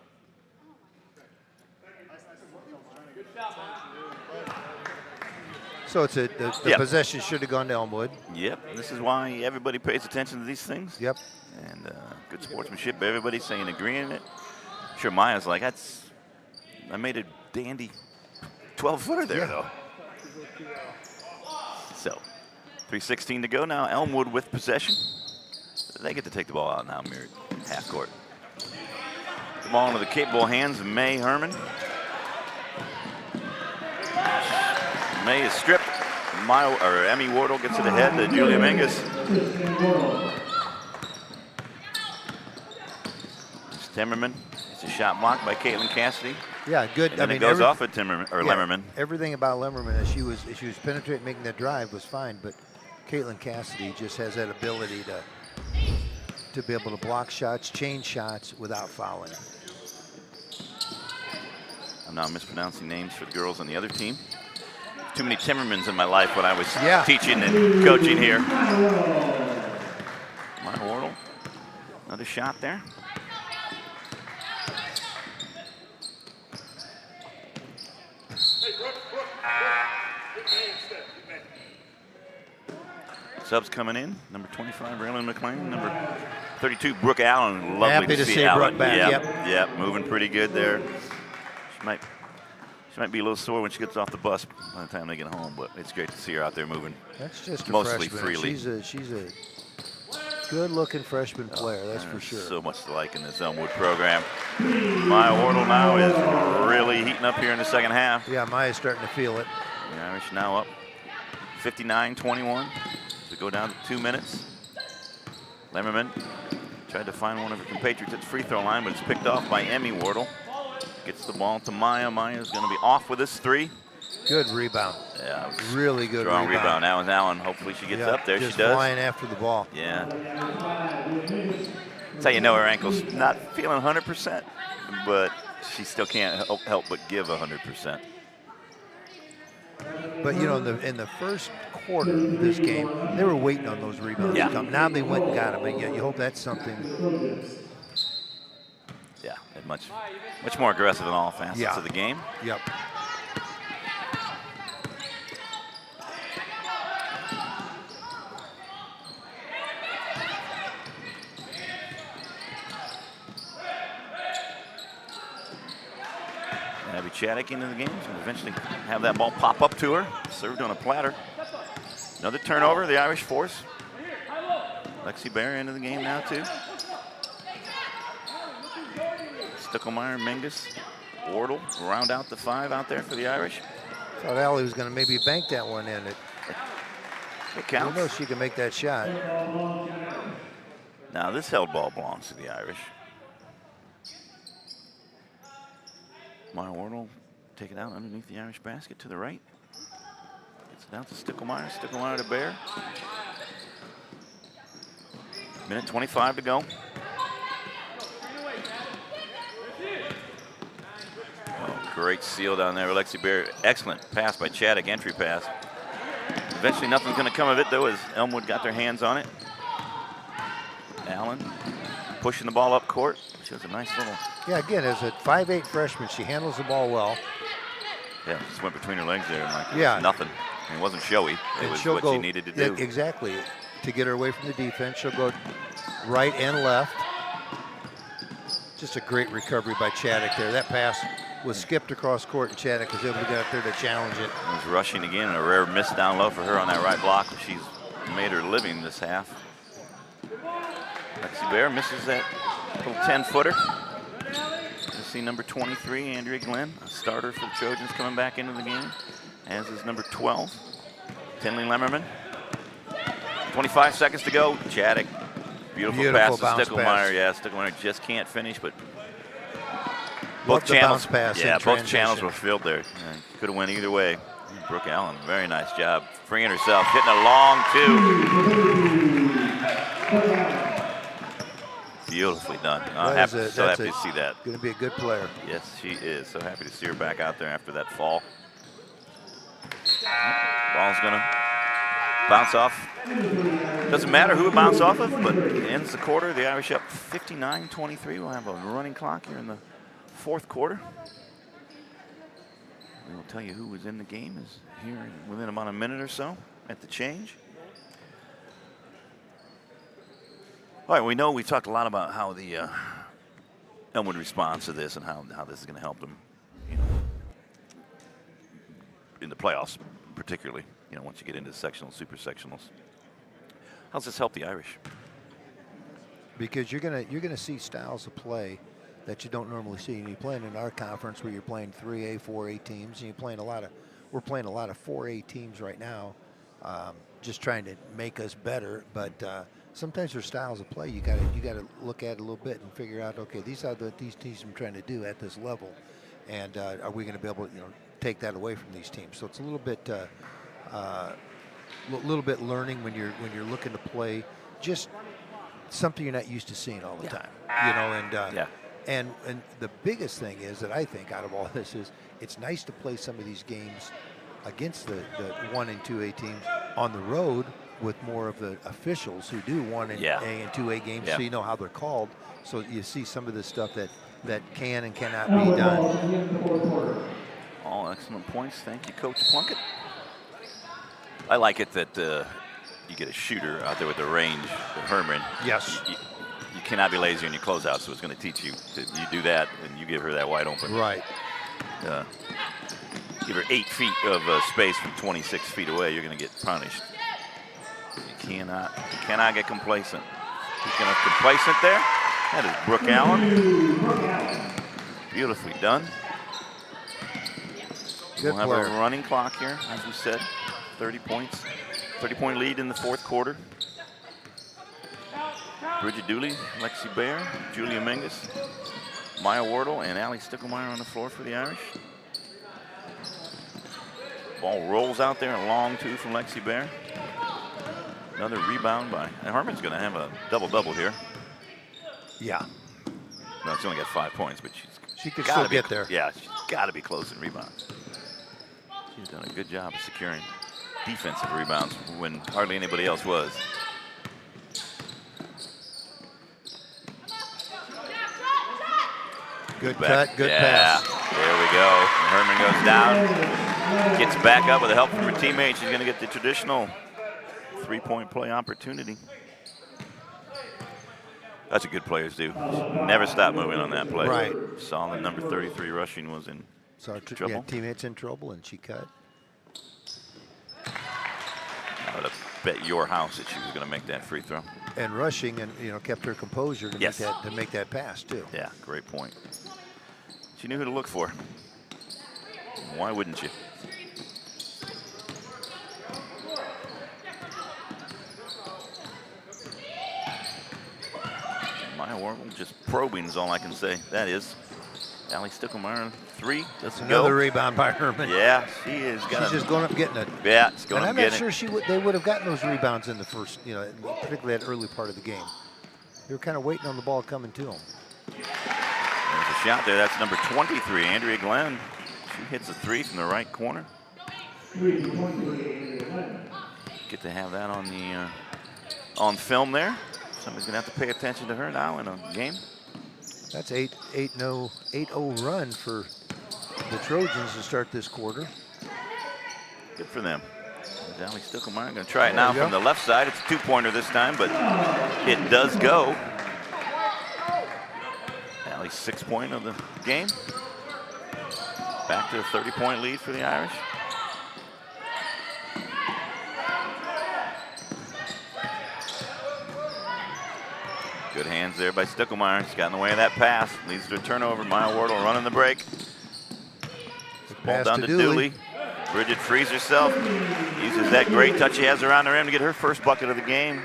Good shot, man. So it's the possession should have gone to Elmwood. Yep, this is why everybody pays attention to these things. Yep. And good sportsmanship. Everybody saying agreeing it. Sure, Maya's like, I made a dandy 12-footer there, though. So, 3:16 to go now. Elmwood with possession. They get to take the ball out now, near half court. The ball into the capable hands of May Herman. May is stripped. Emmy Wardle gets it ahead to Julia Mingus. It's Timmerman. It's a shot blocked by Caitlin Cassidy. Yeah, good. And then it goes off at Lemmerman. Everything about Lemmerman as she was penetrating, making that drive was fine, but Caitlin Cassidy just has that ability to be able to block shots, change shots without fouling. I'm now mispronouncing names for the girls on the other team. Too many Timmermans in my life when I was teaching and coaching here. Maya Wardle, another shot there. Subs coming in. Number 25, Raylan McLean. Number 32, Brooke Allen. Lovely Happy to see Allen. Brooke back. Yep, moving pretty good there. She might be a little sore when she gets off the bus by the time they get home, but it's great to see her out there moving. That's just a mostly freshman. freely. She's a good-looking freshman player, that's for There's sure. So much to like in this Elmwood program. Maya Wardle now is really heating up here in the second half. Yeah, Maya's starting to feel it. The Irish now up 59-21. We go down to 2 minutes. Lemmerman tried to find one of her compatriots at the free throw line, but it's picked off by Emmy Wardle. Gets the ball to Maya. Maya's going to be off with this three. Good rebound. Yeah, really good strong rebound. Now is Allen. Hopefully she gets Yeah, up there. just She does. flying after the ball. Yeah. That's how you know her ankle's not feeling 100%, but she still can't help but give 100%. But you know, in the first quarter of this game, they were waiting on those rebounds to come. Now they went and got them, and you hope that's something. Yeah, and much more aggressive in all facets of the game. Yep. Abby Chaddock into the game. She'll eventually have that ball pop up to her. Served on a platter. Another turnover, the Irish force. Lexi Bear into the game now, too. Stuckelmeyer, Mingus, Wardle round out the 5 out there for the Irish. Thought Allie was going to maybe bank that one in. It I counts. know she can make that shot. Now this held ball belongs to the Irish. Maya Wardle take it out underneath the Irish basket to the right. Gets it down to Stuckelmeyer. Stuckelmeyer to Bear. Minute 25 to go. Oh, great seal down there, Alexi Bear. Excellent pass by Chaddock, entry pass. Eventually nothing's going to come of it, though, as Elmwood got their hands on it. Allen pushing the ball up court. She has a nice little... Yeah, again, as a 5'8" freshman, she handles the ball well. Yeah, just went between her legs there. Like Yeah. nothing. It wasn't showy. It And was she'll what go, she needed to do. Exactly. To get her away from the defense, she'll go right and left. Just a great recovery by Chaddock there. That pass was skipped across court, and Chaddock was able to get up there to challenge it. Was rushing again, and a rare miss down low for her on that right block. She's made her living this half. Lexi Bear misses that little 10-footer. You see number 23, Andrea Glenn, a starter for the Trojans, coming back into the game, as is number 12, Tinley Lemmerman. 25 seconds to go. Chaddock, beautiful pass to Stuckelmeyer. Yeah, Stuckelmeyer just can't finish, but both channels, both channels were filled there. Could have went either way. Brooke Allen, very nice job, freeing herself, hitting a long 2. Beautifully done. So happy to see that. Going to be a good player. Yes, she is. So happy to see her back out there after that fall. Ball's going to bounce off. Doesn't matter who it bounced off of, but it ends the quarter. The Irish up 59-23. We'll have a running clock here in the fourth quarter. We will tell you who was in the game is here within about a minute or so at the change. All right, we know we talked a lot about how the Elmwood responds to this and how this is going to help them, you know, in the playoffs, particularly. You know, once you get into the sectionals, super sectionals. How's this help the Irish? Because you're gonna see styles of play that you don't normally see. And you're playing in our conference where you're playing 3A, 4A teams, and we're playing a lot of 4A teams right now, just trying to make us better. But sometimes there's styles of play you gotta look at a little bit and figure out, okay, these are what these teams are trying to do at this level, and are we going to be able to take that away from these teams? So it's a little bit learning when you're looking to play just something you're not used to seeing all the time, and the biggest thing is that I think out of all this is it's nice to play some of these games against the 1 and 2A teams on the road with more of the officials who do 1 and A and 2A games, so you know how they're called. So you see some of the stuff that can and cannot be done. All excellent points. Thank you, Coach Plunkett. I like it that you get a shooter out there with the range, Herman. Yes. You cannot be lazy on your closeout, so it's going to teach you that you do that and you give her that wide open. Right. Give her 8 feet of space from 26 feet away, you're going to get punished. You cannot get complacent. Speaking of complacent there, that is Brooke Allen. Beautifully done. Good We'll have player. a running clock here, as we said. 30 points. 30-point lead in the 4th quarter. Bridget Dooley, Lexi Bear, Julia Menges, Maya Wardle, and Allie Stickelmeyer on the floor for the Irish. Ball rolls out there, a long 2 from Lexi Bear. Another rebound by, and Harmon's going to have a double-double here. Yeah. No, she's only got 5 points, but She could gotta still get there. Yeah, she's got to be close in rebounds. She's done a good job of securing defensive rebounds when hardly anybody else was. Good cut, good pass. There we go. Herman goes down, gets back up with the help from her teammate. She's going to get the traditional 3-point play opportunity. That's a good players do. Never stop moving on that play. Right. Saw the number 33 rushing was in trouble. Yeah, teammates in trouble, and she cut. I would have bet your house that she was going to make that free throw. And rushing, and kept her composure to Yes. make that pass too. Yeah, great point. She knew who to look for. Why wouldn't you? Maya Wardle just probing is all I can say. That is. Allie Stickelmeyer, 3. That's Another rebound by Herman. Yeah, she is gonna. She's just going up getting it. Yeah, it's going And up I'm getting not sure they would have gotten those rebounds in the first, particularly that early part of the game. They were kind of waiting on the ball coming to them. There's a shot there. That's number 23, Andrea Glenn. She hits a 3 from the right corner. Get to have that on the on film there. Somebody's gonna have to pay attention to her now in a game. That's 8-0 run for the Trojans to start this quarter. Good for them. Allie Stickelmeyer going to try it now from the left side. It's a 2-pointer this time, but it does go. Allie's 6th point of the game. Back to a 30-point lead for the Irish. Good hands there by Stickelmeyer. He's got in the way of that pass. Leads to a turnover. Maya Wardle running the break. Ball down to Dooley. Bridget frees herself. Uses that great touch she has around the rim to get her first bucket of the game.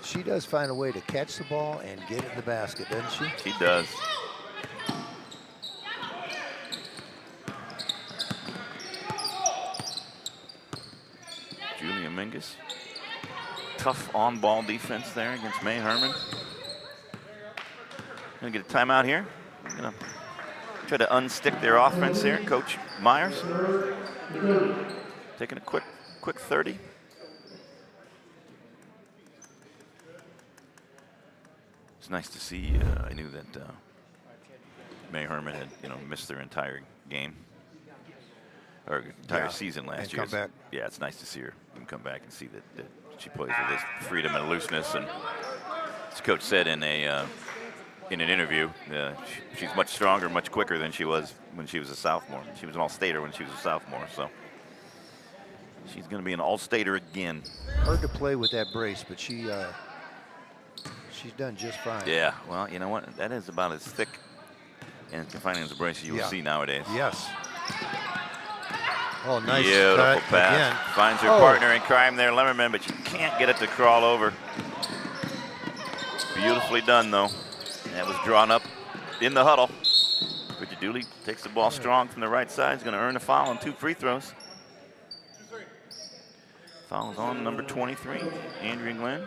She does find a way to catch the ball and get it in the basket, doesn't she? She does. Julia Mingus. Tough on-ball defense there against May Herman. Gonna get a timeout here. Gonna try to unstick their offense here, Coach Myers. Taking a quick 30. It's nice to see. I knew that May Herman had, missed their entire game or entire season last year. Come back. Yeah, it's nice to see her come back and see that she plays with this freedom and looseness. And as Coach said in an interview, she's much stronger, much quicker than she was when she was a sophomore. She was an all-stater when she was a sophomore, so she's going to be an all-stater again. Hard to play with that brace, but she's done just fine. Yeah, well, you know what? That is about as thick and confining as a brace you will see nowadays. Yes. Oh, nice Beautiful cut pass. again. Finds her partner in crime there, Lemmerman, but she can't get it to crawl over. Beautifully done, though. That was drawn up in the huddle. Bridget Dooley takes the ball strong from the right side. Is going to earn a foul on 2 free throws. Foul is on number 23, Andrea Glenn.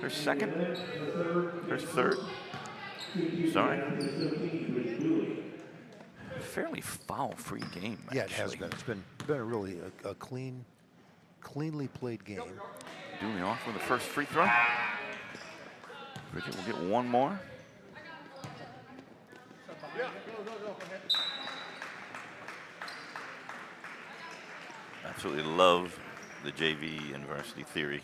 Her second. Her third. Sorry. Fairly foul-free game, Yeah, it has actually. been. It's been a really a cleanly played game. Dooley off with the first free throw. Bridget will get one more. Absolutely love the JV and varsity theory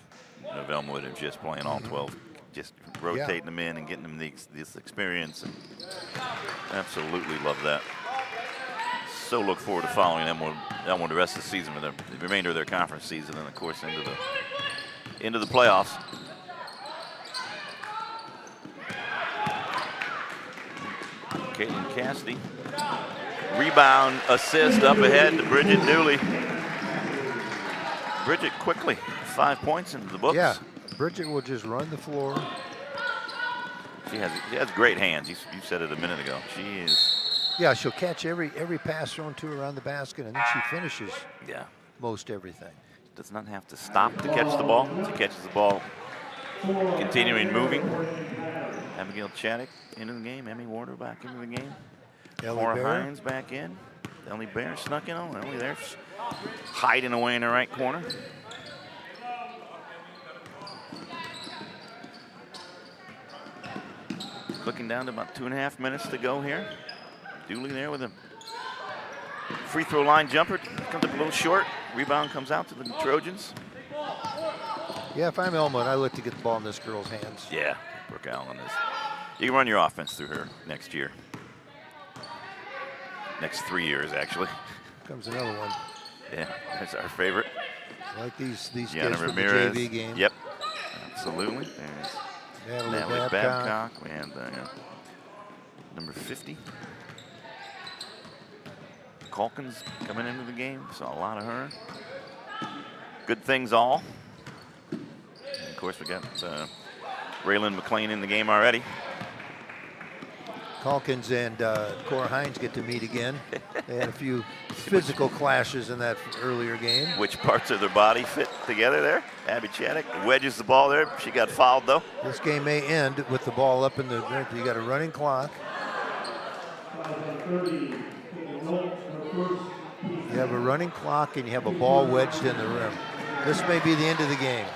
of Elmwood and just playing all 12, just rotating them in and getting them this experience. And absolutely love that. So look forward to following Elmwood the rest of the season, with the remainder of their conference season, and of course into the playoffs. Caitlin Cassidy. Rebound, assist up ahead to Bridget Dooley. Bridget quickly, 5 points into the books. Yeah, Bridget will just run the floor. She has great hands. You said it a minute ago. She is. Yeah, she'll catch every pass thrown to her around the basket, and then she finishes most everything. Does not have to stop to catch the ball. She catches the ball continuing moving. Abigail Chaddock into the game. Emmy Warder back into the game. Cora Hines back in. Ellie Bear snuck in on. Ellie there hiding away in the right corner. Looking down to about 2.5 minutes to go here. Dooley there with a free throw line jumper. Comes up a little short. Rebound comes out to the Trojans. Yeah, if I'm Elmwood, I look to get the ball in this girl's hands. Yeah, Brooke Allen is. You can run your offense through her next year. Next 3 years, actually. Comes another one. Yeah, that's our favorite. I like these kids Gianna from Ramirez. the JV game. Yep, absolutely. There's Natalie Babcock and number 50. Calkins coming into the game. Saw a lot of her. Good things all. And of course, we got Raylan McLean in the game already. Calkins and Cora Hines get to meet again. They had a few physical clashes in that earlier game. Which parts of their body fit together there? Abby Chaddock wedges the ball there. She got fouled, though. This game may end with the ball up in the. You got a running clock. You have a running clock and you have a ball wedged in the rim. This may be the end of the game.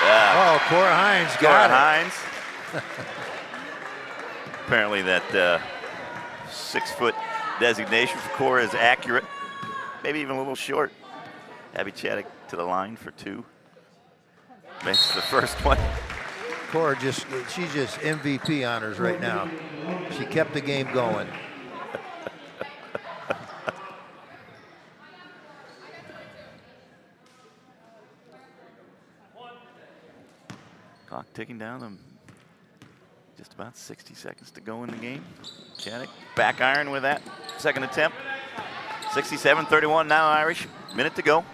Oh, Cora Hines got it. Hines. Apparently that 6 foot designation for Cora is accurate. Maybe even a little short. Abby Chaddock to the line for 2. Makes the first one. Cora she's just MVP honors right now. She kept the game going. Clock ticking down. Just about 60 seconds to go in the game. Chaddock back iron with that second attempt. 67-31 now Irish. Minute to go.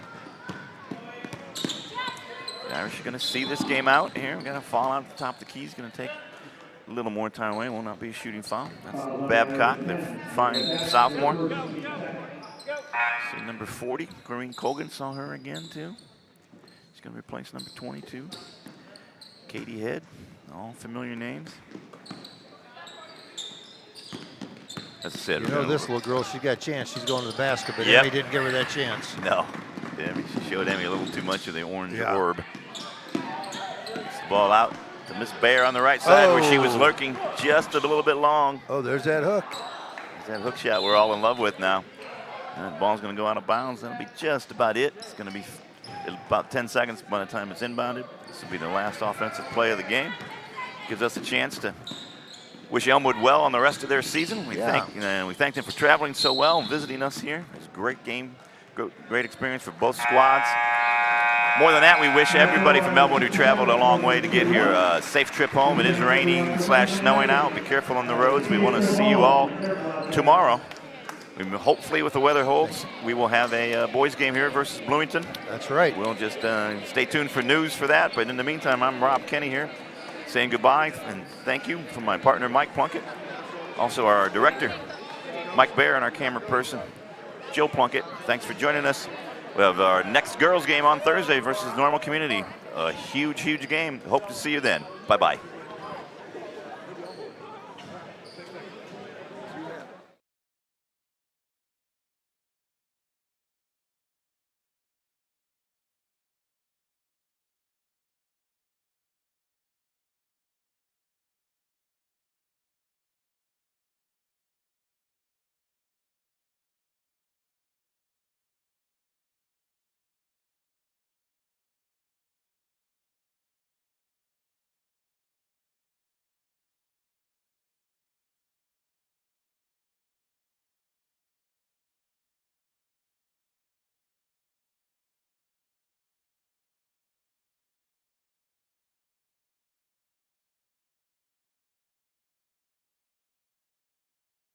The Irish are going to see this game out here. We're going to fall out at the top of the key. He's going to take a little more time away. Will not be a shooting foul. That's Babcock, the fine sophomore. See number 40, Corrine Colgan, saw her again too. She's going to replace number 22. Katie Head, all familiar names. As I said, this little girl, she got a chance. She's going to the basket, but Emmy didn't give her that chance. No. She showed Emmy a little too much of the orange orb. Gets the ball out to Miss Bear on the right side where she was lurking just a little bit long. Oh, there's that hook. There's that hook shot we're all in love with now. And the ball's going to go out of bounds. That'll be just about it. It's going to be about 10 seconds by the time it's inbounded. This will be the last offensive play of the game. Gives us a chance to wish Elmwood well on the rest of their season. We thank them for traveling so well and visiting us here. It was a great game, great experience for both squads. More than that, we wish everybody from Elmwood who traveled a long way to get here a safe trip home. It is raining / snowing out. Be careful on the roads. We want to see you all tomorrow. Hopefully, with the weather holds, we will have a boys game here versus Bloomington. That's right. We'll just stay tuned for news for that. But in the meantime, I'm Rob Kenny here, saying goodbye and thank you from my partner, Mike Plunkett. Also, our director, Mike Bear, and our camera person, Jill Plunkett. Thanks for joining us. We have our next girls game on Thursday versus Normal Community. A huge, huge game. Hope to see you then. Bye-bye.